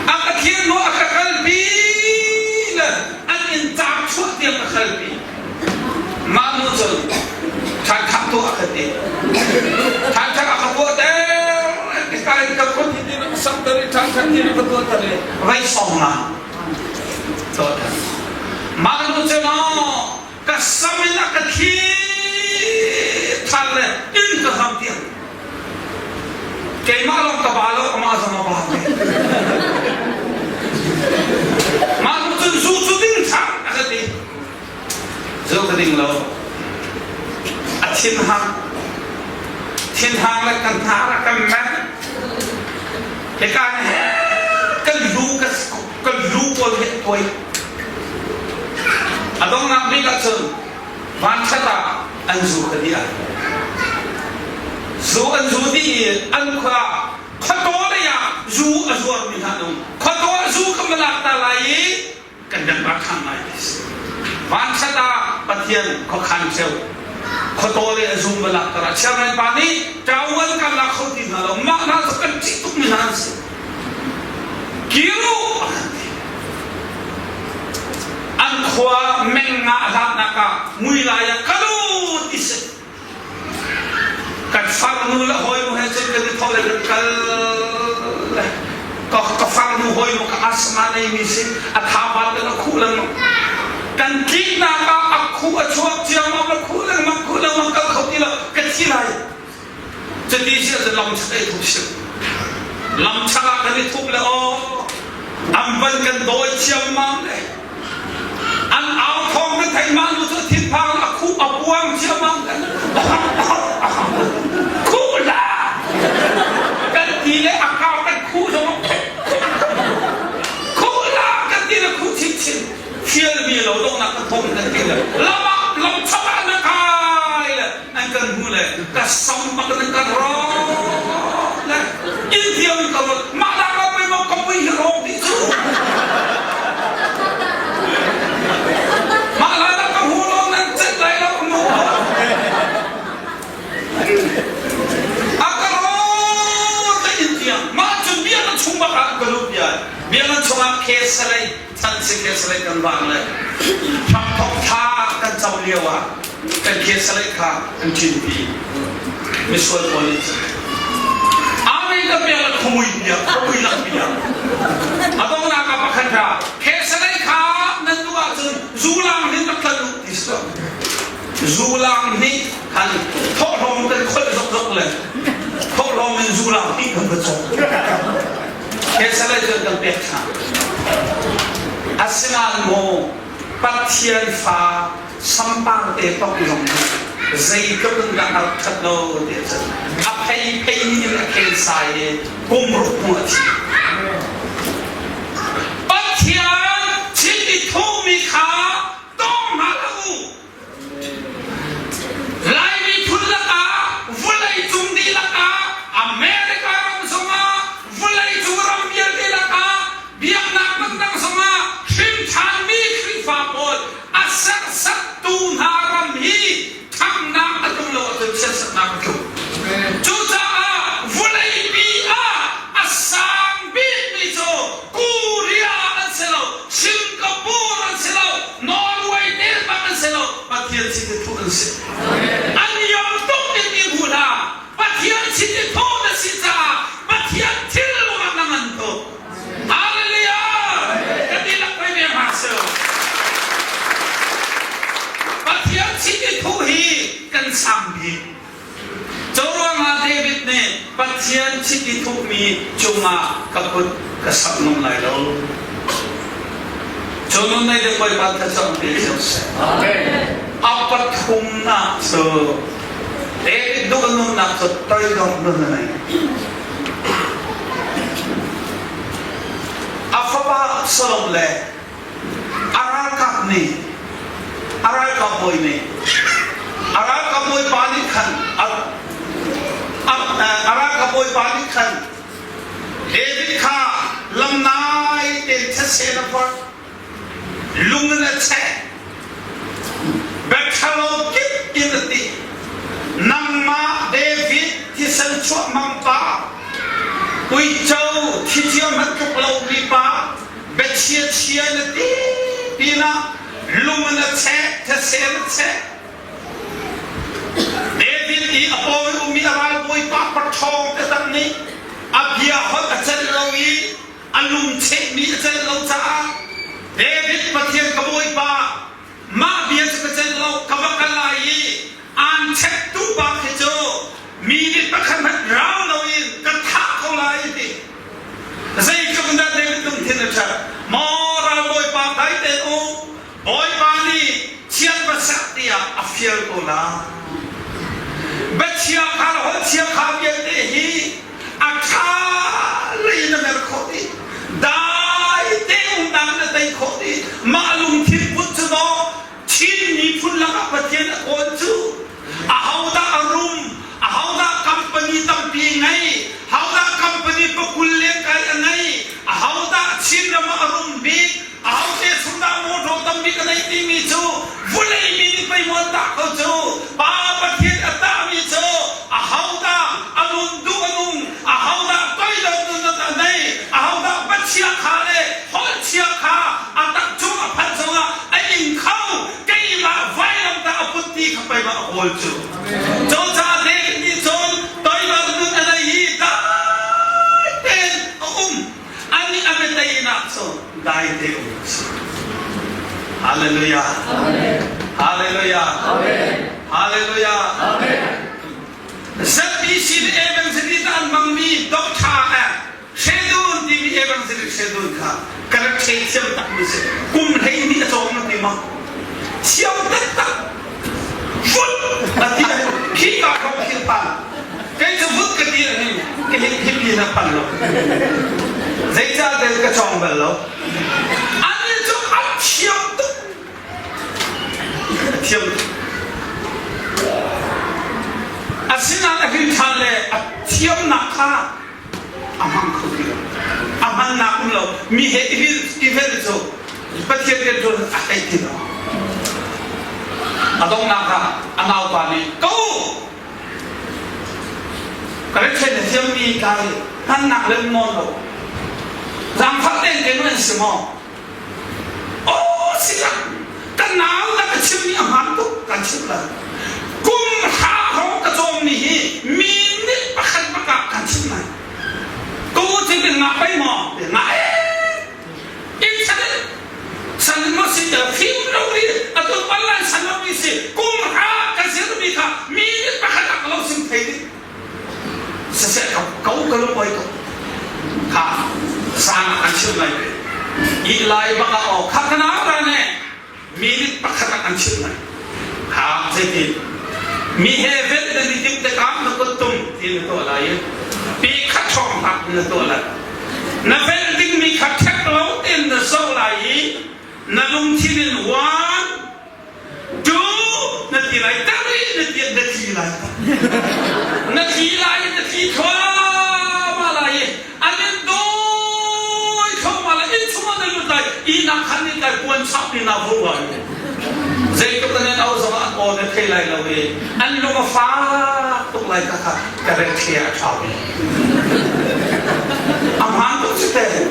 akhir no akakalbi la an intab chut dia akakalbi mamu jol than khap to akate than khap akapo te kai ka ko ti na sam tari than khap ni ko to tare vai song na to mamu jol no ka samina ka thi thal in ka ham dia ke ma long ka balo ma sama ba thiên hàng là cần thả là cần mẹ cái này cần ru của hiện tuổi ở đó là bị các trường van chất là anh ru cái gì à ru anh ru thì anh khoa khó tố đấy à ru mình thằng đúng khó tố ru không có làm ta lại cần đừng bắt thằng này van chất là bắt thiên khó khăn sâu khó tố đấy ru mà làm ta lại xem này bạn đi trao quân cầm là không tin nào mà nó cần chỉ tụng mình làm gì kiru an khoa men nga hat naka mui la ya kalu tis kat farnu la hoy mo he chen ke thole kal ka farnu hoy mo ka asma nei mi se atha ba la khu lang kan ki na ka akhu a chuak chiam ma khu lang ka khoti la ka chi lai che di se lam chai thu se lam chaga ka ni thup la o am ban kan doi chiam ma le an áo thong cái thành mang nó thiên phang là khu ập quang chưa mang khu là cái gì lấy áo cao cái khu cho nó khu là cái gì là khu chính chính phía bên lầu đông là cái thong cái gì là làm sao anh nó khai là anh cần mua này cái sông mà cái cần rò này yên thiêu mình cầm mà đã có mấy món công viên rò đi chứ biar cuma keselai, tansi keselai kan bang le, pampak tha kan cawliawa, kan keselai kah kan cinti, misal politik. Amin kan biar kumui lah biar. Atau nak apa kanda, keselai kah nanti akan zulang ni tak lalu Islam. Zulang ni kan tolong kan kau le, tolong zulang ni kan betul. Keselai jangan berkah. Asingan mo patian fa sampang tok long. Zai kepun dah alkat lo dia. Apai ni nak kesai kumruk mati. Patian citi tu mikha dong halu. Lai ni pulaka, vulai jumdi laka, Amerika ram semua. Mulai jurang biar dilaka, biar nak mentang semua. Kim chan mi krifa pun asal satu haram hi tham nak atum lo atum sesat nak atum. Juga mulai biar asam bi so Korea anselo, Singapore anselo, Norway Denmark anselo, patian situ tu anselo. Anyam tu ini guna, patian situ tu nasita. Patian til orang tu, haleluya. Ketika kau ni masuk, patian sini tuhi kan sambil. Corang David ni patian sini tuhi cuma kaput kesabnum lalu. Jonon ni dia boleh baca sambil selesai. Apa thum nak so? David doon nak so tayo doon na. Apa salom le, aral kapni, aral kapoy ni, aral kapoy panik kan, aral kapoy panik kan. David ka lamnai ten these na par, lungan na che, bekhalo kip kinati, namma David tisan chuak mampa. Ui châu thi chiam hết cục lâu đi ba, bê chia nè tí na, lùm nè thế xe. David đi apoi umi aral boi pa pathong cái tâm ni, abia hot ở chân lâu y, alum che mi ở chân lâu cha. David pathian kaboi pa, ma bia ở chân lâu kavakalai, an check tu ba cái châu, mi đi bắt khăn hết rau lâu y, cái thác không lại đi. Zai chúng ta David tung thiên cha, moral boi pa thái tên ô, boi pa ni chiang pasat dia afial kola. ชียคาหดเชียคาเบียเตหีอาคาเลยนะเมรโคดีได้เต็มดังนะได้โคดีมาลุงทิพุทธโนชินนิพุนลังปะเทียนโอนจูอาฮาวดาอารมณ์อาฮาวดาคัมปานีตั้มปีไงฮาวดาคัมปานีปะคุลเลกายไงอาฮาวดาชินมาอารมณ์บีอาฮาวเตสุดาโมโรตั้มบีกันไอตีมีจูฟุเลมีนไปมอนตาเขาจูปาปะเทียนอัตตามีจูอาฮาวดาอนุนดูอนุนอาฮาวดาต้อยดอกนุนนั่นไงอาฮาวดาบัชยาคาเลฮอลเชียคาอัตักจูอพันจูไออินเขาเกยลาไฟลำตาอพุทธีเข้าไปมาโอลจูโจจาเด็กนี่จนต้อยดอกนุนอะไรฮีตาเต็นอันนี้อเมตย์นักโซได้เต็มฮาเลลูยาฮาเลลูยาฮาเลลูยาสัตย์สินเอเวนซิลิตันมังมีดอกชาเอเชดูนที่มีเอเวนซิลิเชดูนค่ะกระเทียมเชื่อมตักมิสกุมให้นี่จะจงมันดีมั้งเชื่อมตักฟุตอันที่ขี้กาเขาขี้ปันแกจะฟุตกันดีอะไรนี่แกเห็นขี้ปีนะปันหรอกเจ้าจะเดินกระจองไปแล้วอันนี้จะอัดเชื่อมตักเชื่อมอาศินานักวิชาเลยเชื่อมนักข่าอามันคุยอามันนักเรามีเหตุอีเวนต์โซ่ประเทศเดียวกันอะไรที่เราอาต้องนักข่าอันเอาไปนี่กูกระเทียมเชื่อมมีการท่านนักเล่นมอนเราจำพัดเต้นกันเหมือนสมองโอ้สิครับกันหนาวแล้วก็เชื่อมมีอาหารตุกกันเชื่อมเลยกุมหาเขากระโจมนี่มีนิดประคันประกาศกันเชื่อมเลยกูจะเป็นนักไปมองเป็นนักอีกฉันมาสิจะฟิวเราดิอะตัวบัลลังฉันมาวิสิกุมหากันเชื่อมมีค่ะมีนิดประคันประกาศเราสิ่งเท่ดิเสียเขาก็รู้ไปก็ค่ะสร้างกันเชื่อมเลยอีไลบังเอาข้างหน้าอะไรเนี่ยมีนิดประคันกันเชื่อมเลยหาเสร็จมีเหตุเดินดิบเด็กามนักตุ้มที่นั่นตัวอะไรปีขัดช่องหักนั่นตัวอะไรนับเป็นดิ้งมีขัดแท็กเราเต็มนั่นโซ่ไหลนั่นลุงที่นั่นวันจูนั่นที่ไรตั้งนี่นั่นที่ไรนั่นที่ไรนั่นที่ทั่วมาไรอันนี้โดยเข้ามาเลยอินสมานั่นรู้ได้อีนักขันนี่ได้ควรชับนี่น่าหัวเจ้าก็ต้องเอาสมาร์ทโฟนเทไลเราเองอันนี้เราฟ้าตุกไลก็ค่ะกระเทียมชาวนี้อาหารตุกสเตย์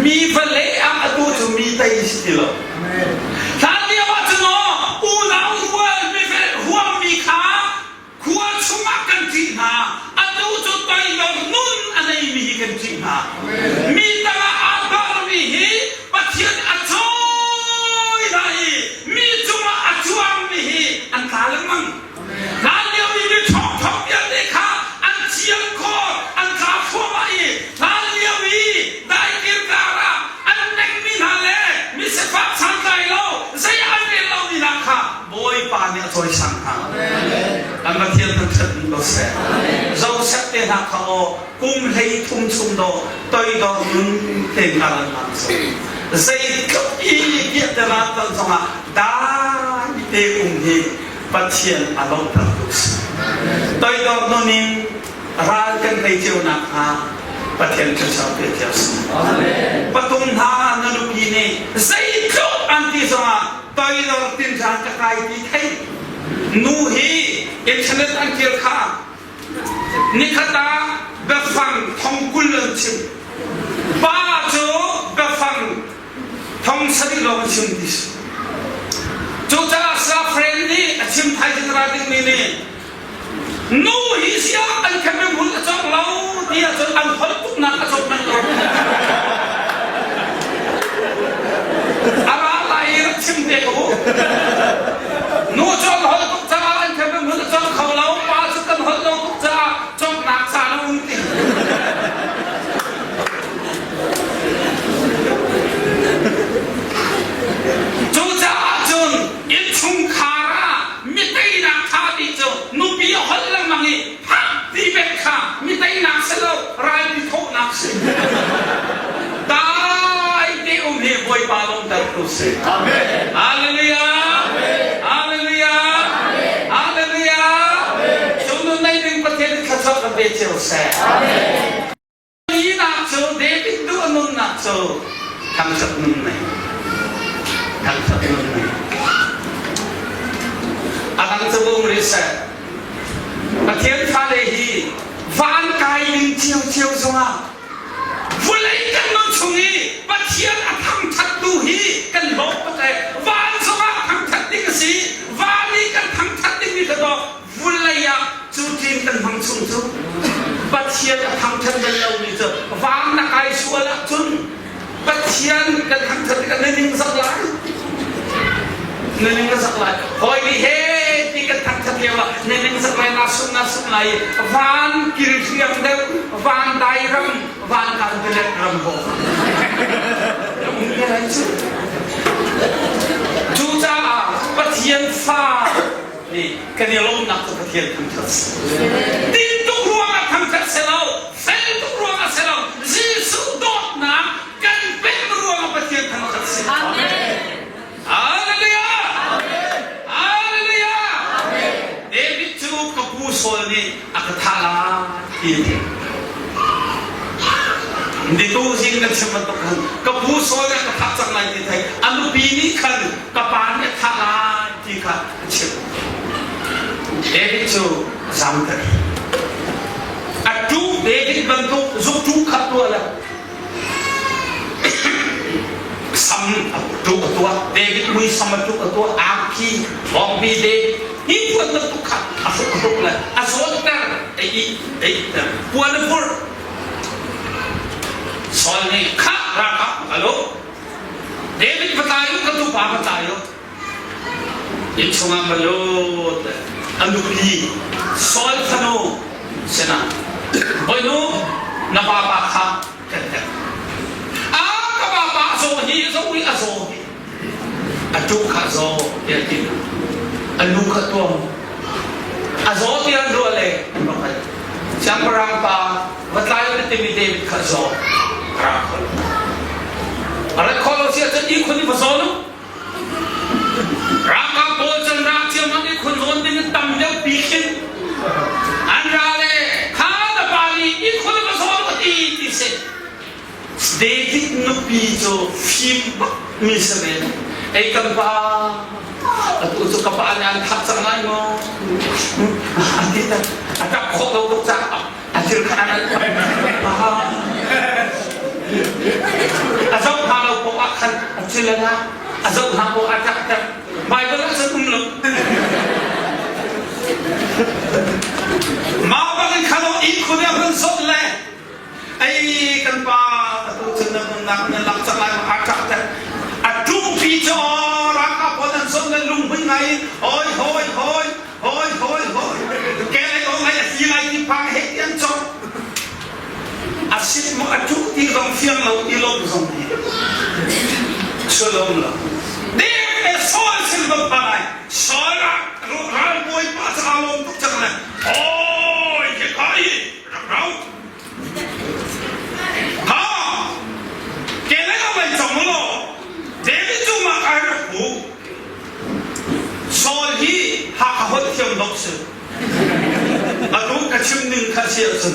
มีเฟลล์อาดูจะมีแต่สติลท่านเดียวว่าจะโน่อูน่าหัวมีเฟลหัวมีขาหัวชุ่มกันจริงนะอาดูจะไปแบบนุ่นอะไรมีกันจริงนะมีแต่ละอาการมีเหตุปัจจัยอาจมีจุมาอัจฉริยะอันตรายมั้งร้านเดียวมีช็อปอย่างเด็กค่ะอันเชียงคออันขาฟัวมาอีร้านเดียวมีได้กินการะอันนักมีนาเล่มีเสพสังไก่เราใช้อันเดียวเรามีนะค่ะบอยปานเนี่ยสวยสังหารอันมาเทียนทั้งชั้นเราเสพเราเสพเต็มหักเขากุ้งให้ทุ่มชุ่มโดต่อยดอกนุ่งเต็มการะนั่นสิใส่กับอีเกียรติราตันสมาได้เต็มที่ปัจเจียนอารมณ์ประดุษต่อยดอกนุ่งรักกันในเจ้าหน้าที่ปัจเจียนจะชอบเที่ยวสิปฐุมธานีนุกีนี่ใส่กับอันที่สมาต่อยดอกตินจานจะกลายที่ไทยนูฮีอินเทอร์เน็ตอันเกี่ยวข้านิคตาแบบฟังทองกุลชิมป้าโจแบบฟังทองสติลงชิมดิสจูจ้าสาเฟรนนี่ชิมไทยจิตราดินี่นี่นูฮิเซียอันแค่เป็นหุ่นจอกเราที่จะอันพลตุกนักจอกนั่งรถอะไรชิมเด็กโอ้นูจอกหุ่นตุกจ้าอันแค่เป็นหุ่นจอกเขาเราป้าจุกันหุ่นเราตุกจ้าจอกนักสารอุ่นตีจูจ้าจุนอินชุงคารามิตรนักข่าวดิจูนูบีฮัลโหล ตุเสอาเมนฮาเลลูยาฮาเลลูยาฮาเลลูยาจงในหนึ่งประเทศข้าชอบกับเบเจลเสอาเมนนี่นักโจเดวิดดูอนุนักโจทำสักนุ่นไหมทำสักนุ่นไหมอาจารย์จะบอกเลยเสประเทศทะเลฮีวานกายยิงเชียวเชียวสงะวันไหนกันน้องชงฮีประเทศอาทำทัดดูฮีกันลบไปวานสงะทำทัดดิ้งสีวานนี้กันทำทัดดิ้งนี่ก็ต้องวันไหนอะจูจีนกันทำชงจูประเทศอาทำทัดกันเรานี่จะวานนักไอชัวละจุนประเทศกันทำทัดกันนิ่งสักหลายนิ่งสักหลายคอยดีเฮที่กันทำทัดเดียวนิ่งสักหลายน่าสุขไหลวานกิริเทียมเดิมวานไดรัมวานการเป็นรัมโบมึงอะไรจูจ้าประเทศฟ้านี่กันยังลงนักประเทศทำทัดดินตุกรัวมาทำทัดเสร็จแล้วเฟลตุกรัวมาเสร็จแล้วจีสุดอดนะกันเป็นรัวมาประเทศทำทัดเสร็จฮาเลลูยาฮาเลลูยาเดวิดจูกับผู้สอนนี่อัคทาลาที่ดิตูสิงกันเชื่อมันตกันกับผู้สอนกับทักษะไหนที่ไทยอันปีนี้ขันกับปานเนี่ยทาลาที่ขันเชื่อเดวิดจูจำกันอัดจูเดวิดบรรทุกจุกจูขับตัวละซ้ำจุกตัวเดวิดลุยซ้ำจุกตัวอาคีบอมบีเดนี่พวกนั้นตุกขัดอาสุกตุกละอาสุกแต่ไอ้พวกนั้นพวกสอนนี่ข้ารักฮัลโหลเดวิดबतायोกันตุกป่าबतायोยิ่งช่วงมาโลดอันดุลีสอนขโนเสนาบอยโนนับปะข้าโซฮีโซฮีอาโซฮีอาจุกาโซเดียกินอันลูกตัวอาโซที่อันรัวเลยจังปรางปาวัดไลน์ที่มีเดวิดคาโซกราคอะไรคอลเสียจะอีกคนที่ผสมรากาโบจันราเชียมันอีกคนโดนดิ้งตั้มเดียวปีกินอันราเลยข้าตะปาลีอีกคนที่ผสมก็ตีที่เสเดวิดนุปีโจฟิมมิสเรนไอ้กันบ้าตัวสุขภาพเนี่ยทักษะไหนมั้งอันนี้แต่อาจจะขอเราต้องจับอาจจะขนาดนั้นอาจจะพาเราพบกันอาจจะเลยนะอาจจะพาเราอาจจะไปก็แล้วจะตุ้มหลุดมาบ้านเขาอีกคนเดียวเพิ่งสดเลยไอ้กันป่าตัวเชนมันนักเนี่ยหลักจากไรมาอาจักแต่อาจุกปีจอรักกับคนนั้นสมนั้นลุงเป็นไงโอ้ยโอยโอยโอยโอยโอยแกไอ้ตรงไหนที่ไรที่พาเฮ็ดยังจบอาศิษย์มันอาจุกที่ต้องเฟียงเราที่ลงสมนี้ชโลมละเดี๋ยวไอ้สอนสิ่งแบบอะไรสอนรักรักมวยป้าจะอารมณ์ทุกจังเลยโอ้ยแกใครรักเราแกเลยเอาไปจมโลเดวิดจูมาไอ้ระบุโซลีหักหัวเทียมดอกสึอาดูกระชิมหนึ่งข้าเสียสึ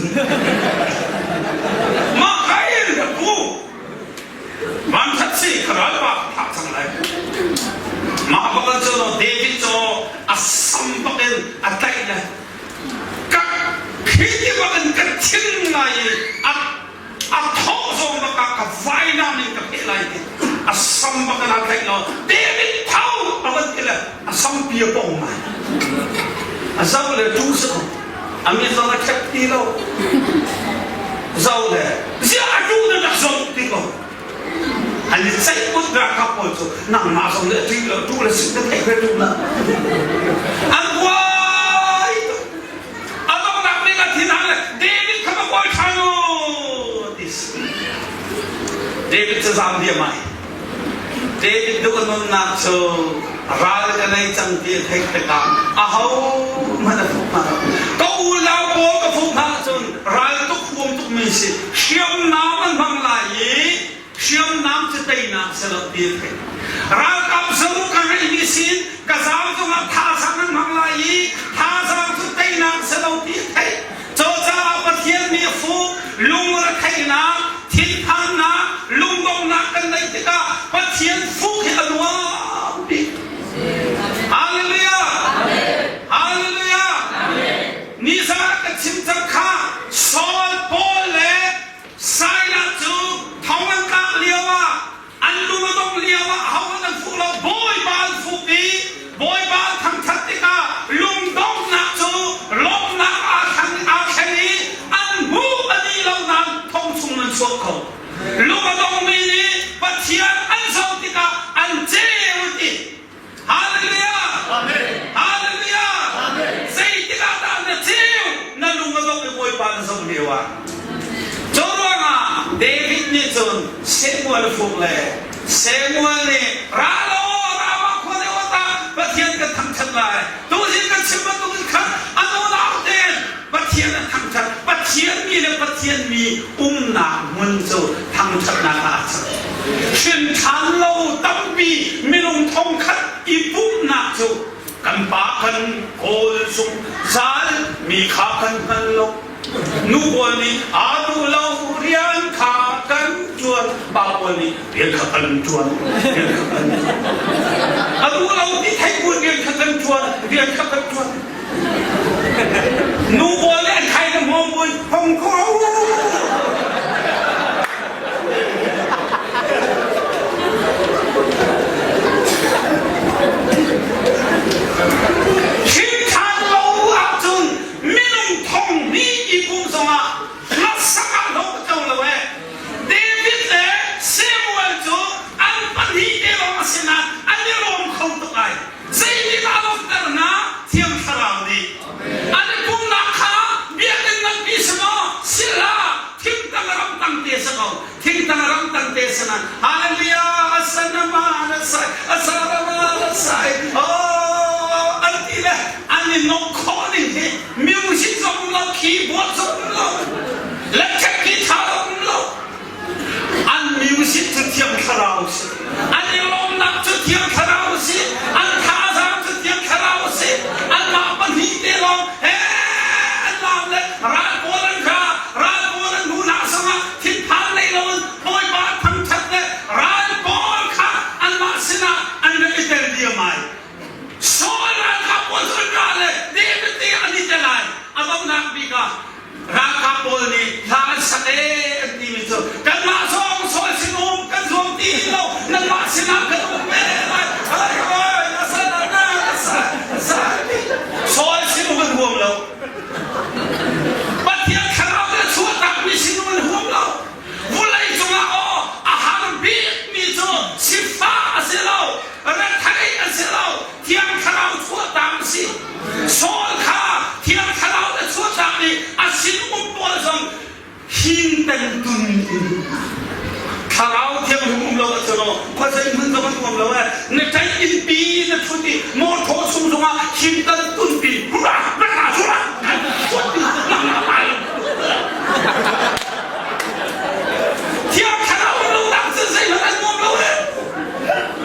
มาไอ้ระบุมันทัดสิขนาดว่าทักทั้งหลายมาบอกว่าเจ้าเดวิดโจอาสัมบัติอัตย์เลยกับคิดว่าเป็นกระชิมไงอาท้องทรงประกาศกับไฟน้ำนี่กับอะไรที่อาสัมบัติอะไรเนาะเดวิดเท่าอะไรที่ละอาสัมเปียปงมาอาสัมเลยดูสักอามีตอนนั้นแค่ที่เราเจ้าเลยเจ้าดูนั่นสัมที่ก็อันนี้ใช้พุทธะขับปุ่นสุนั่งมาสัมเลยที่เราดูเลยสิ่งที่เกิดขึ้นนะอันว่าอันต้องนับเป็นกันที่นั่นเลยเดวิดเขาบอกว่าทางโน้เดวิดจะทำดีไหมเดวิดดูกันนักโชรายกันในจังเดียร์ให้ตะการอ้าวมันจะฟุกมาก็อุลาโบก็ฟุกมาจนรายทุกควมทุกมิสิเชื่อมน้ำมันบางลายเชื่อมน้ำจะได้น้ำสลับเดียร์ให้ rakam seru kangai bisin kasam tu ngap thasangan manglai thasang tu tainak selauti thai chocha pathian mi fu lungra thaina thil thangna lungong na kan nai tika pathian fu hi alwa bi hallelujah hallelujah ni sa ka chimcham kha sol pole saila chu thongan ka liawa anlu dong liawa hawan fu lo boy bal fu bi boy bal thang thatika lung dong na chu lom na a thang a khani an mu ani lo na thong chung nan so ko lung dong mi ni pathian an so tika an je uti hallelujah amen hallelujah amen sei tika ta na je na lung dong e boy bal so liawa David ni chun Samuel fukle Samuel ni ralo rawa khone wata pathian ka thang chat lai tu hin ka chimba tu kha anu na ten pathian na thang chat pathian mi na mun chu thang chat na ka shin chan lo tam bi milung thong khat I pum na chu kan pa kan kol sum sal mi kha kan lo nu bol ni adu lo rian kha kan chuan ba bol ni rian kha kan chuan adu lo ti thai bul rian kha kan chuan nu bol ni an khai na mom bul hong ko Hallelujah, asanamana sai, asanamana sai. Oh, antila, ani no calling he, music song lo, keyboard song lo, electric guitar song lo, an music tu tiang karaoke, ani long nak tu tiang karaoke, an thasa tu tiang karaoke, an mapan hite lo, an lam le, rat bolan ka, rat bolan guna sama, tipan le lo, boy ba. Rakapol ni lahat sa activity kan masong sol sinum kan som tilo nang masina kan umela ay nasana sa sol sinum kan huam lo batia kharao na chuta mi sinum kan huam lo vulai chunga o aham bi mi cho sifa aselo ra thai aselo tiang kharao chuta si sol kha tiang kharao na chuta ni asin hin tan tun kharao thiam hum lo chano khosai mun zaman hum lo ne tai in pi ne thuti mo tho sum suma hin tan tun pi ra ra sura thiam kharao lo dak se sai lo an mom lo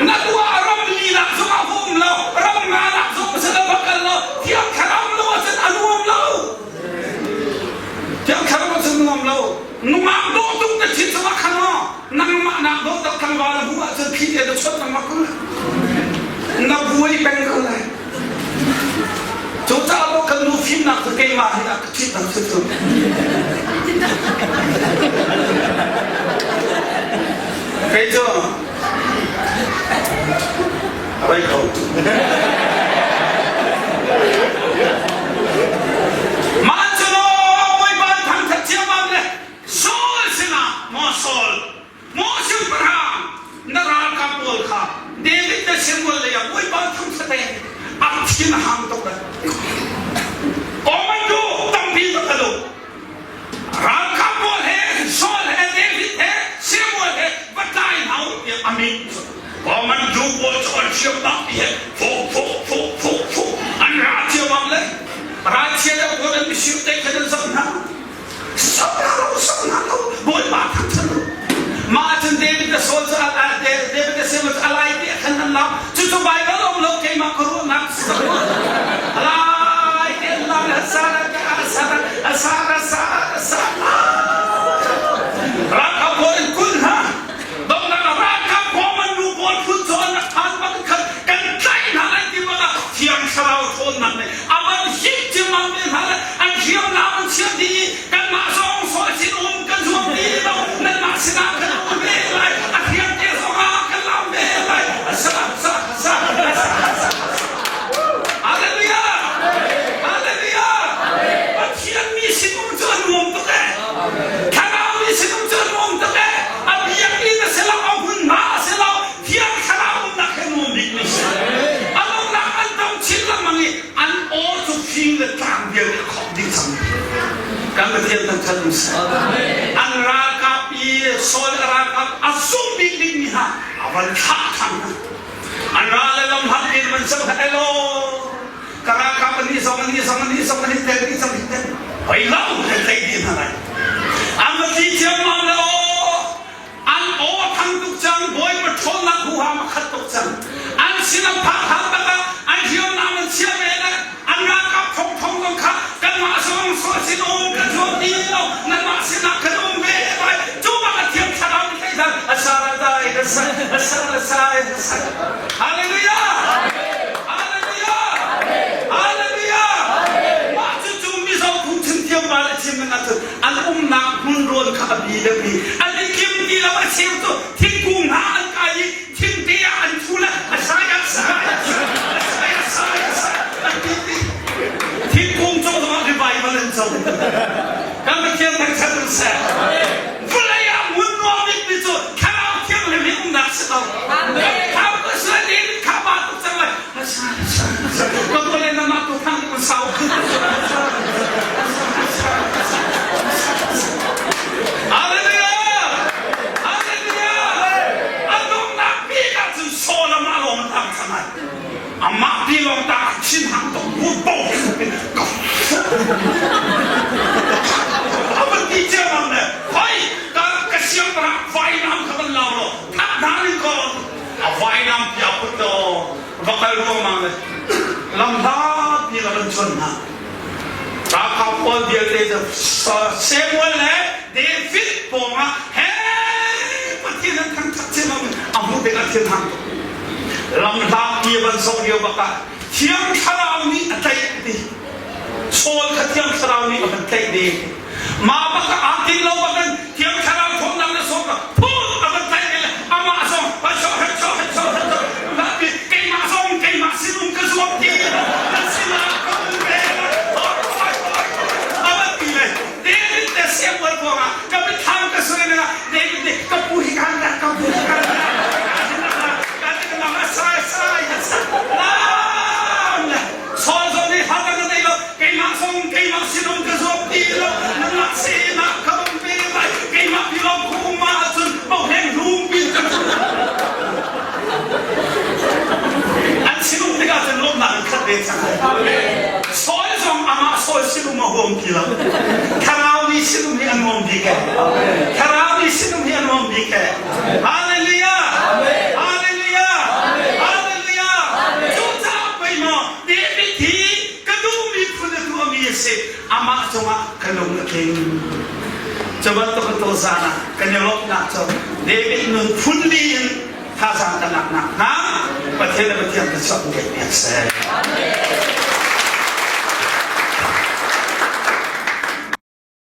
na tua ram li la suma hum lo ram ma la sum se la bakal lo thiam kharao lo se an mom lo thiam kharao se mom lo numang do tung ta chin sama khano nang ma na do ta khang ba la bu a phi de chot nang ma ku na buai bang ko lai cho ta lo kan lu phim na ka kai ma hi na ka chi ta se tu kai cho ai ko Sol, Moshe Abraham, Naraka Polka, David the symbol there, we bought from today. I'm still ham to that. Oh my God, don't be the fellow. Raka Pol here, Sol here, David here, symbol here, but I now, I mean, oh my God, what's all she about here? Fo, and Ratia Mamle, Ratia, what a mission taken somehow. Somehow, boy, Martin David the soldier, David the Simmons, allied, and เราจุดใบก็ลงโลกเกมาครูนักสกุลลายเกลาสารสารรักเขาคนคุณฮะตรงนั้นรักเขาพอมันดูบนคุณชนทันมันกันใจอะไรที่มันเทียมเราชนนั่นเลยเอามันยิบที่มันเป็นอะไรอันเทียมน้ำมันเชื่อดีกันมาสองสอยสินอุ้มกันสวมดีเรานั่นมาสินากันอุ้มเบลเลยอันเทียมเจ้าสองอากันลำเบลเลยสาฮาเลลูยาฮาเลลูยาอันเทียมมีสินอุ้มจนมุมตัวเองข้าเรามีสินอุ้มจนมุมตัวเองอันเทียมนี่จะเสลาเอาหุ่นมาเสลาเทียมข้าเรานักมุมดิมิสอันลงนักอันต้องชิดละมันนี่อันโอ้ทุกสิ่งเลยต่างเดียวของดิฉันการเทียมตั้งแต่รุ่นอันรักกับอีโซลรักกับอัศวินดิมิฮะอันข้าทันอันรักเลยลำพังดินมันสักเอโลกระรากับนี่สองนี่เตนี่สองนี่ไปเล่าให้ใจดีอะไรอันที่เทียมมันโออันโอทั้งทุกจังบอยมาทนนักหัวมาขัดทุกจังอันสินพักหันตะอันเทียมน้ำมันเชื่อเวลาอันรักกับทงต้องขัดกันมาสองสสินองกันชนดีเรานั่นมาสินักขนมเวลาจูบกันเทียมขนาดนี้ได้อัศราได้อัศราฮาเลลูยาฮาเลลูยาฮาเลลูยาว่าจู่ๆมีสองผู้ถึงเทียมมาและเทียมมันอันอันนักหุ่นรวนขับดีเลยพี่อันนี้คิมดีแล้วมาเชียวตัวทิ้งกุ้งหาอันไก่ทิ้งเดียอันทุละอันสายทิ้งกุ้งโจ้ตัวมันไปมาเล่นโจ้การไปเที่ยวทางชาติเสียฟุลายาหุ่นรวนมิดมิจูข้าวเที่ยวเลยไม่อุ้มนักสิเราข้าวก็สวยดีข้าวบ้านตุกจังเลยก็ตัวเล่นน้ำมันตุกทั้งมันเศร้าฮาเลลูยาฮาเลลูยาอันต้องนักพี่กันจะโซลมาลงทำทำไมอามาพี่ลงตาชิ้นหักตกหัวโป่งเป็นกบเอามันดีเจ้ามันเลยเฮ้ยกระเชียงระไฟน้ำเขาเป็นเราหรอทับน้ำนี่ก่อนเอาไฟน้ำยาวพุทโธว่าใครรู้มั้งเลยลำบากพี่เราเป็นชนนะราคาพอเดียวเลยจะเซมวันเลยเดวิดบอกว่าเฮ้ประเทศนั้นทั้งทัศน์มันเอาพูดเป็นประเทศทั้งลำบากพี่มันส่งเดียวบอกว่าเทียมคาราวนี่อะไรดีโซลเทียมคาราวนี่มันอะไรดีมาบอกว่าอันที่เราบอกกันเทียมคาราวคนนั้นเลยส่งกันพูดมันอะไรเลยอามาส่งไปโชว์แล้วเก่งมาส่งเก่งมาสิลุงก็ส่งดีนั่นสินะก็เป็นเสียงวันพวกอ่ะก็ไปทำก็สวยนะเด็กก็พูดกันนะก็พูดกันนะการที่มันมาใส่นั่นสอนนี่ฮัตกันได้แล้วเก่งมาส่งเก่งมาสิลุงก็ส่งดีแล้วนั่นละสินะก็เป็นไปเก่งมาพี่ลงคู่มาจนบอกให้ลุงบินกันอันสิลุงที่ก็จะลงมาขัดเด็กสักซอยส่งอามาซอยสิลุงมาห่วงพี่แล้วคาราวนี่สิลุงให้อันมองดีแก่คาราวนี่สิลุงให้อันมองดีแก่ฮาเลลูยาฮาเลลูยาฮาเลลูยาจุดจ้าไปเนาะเดวิดที่กระดูมีคนตัวมีเสอามาจงอ่ะขนมเก่งจะวัดตัวตัวซานะกันยลบนักจงเดวิดนึงฟุนลีนท่าทางกันหนักนะประเทศประเทศจะชอบเก็บเนี่ยเส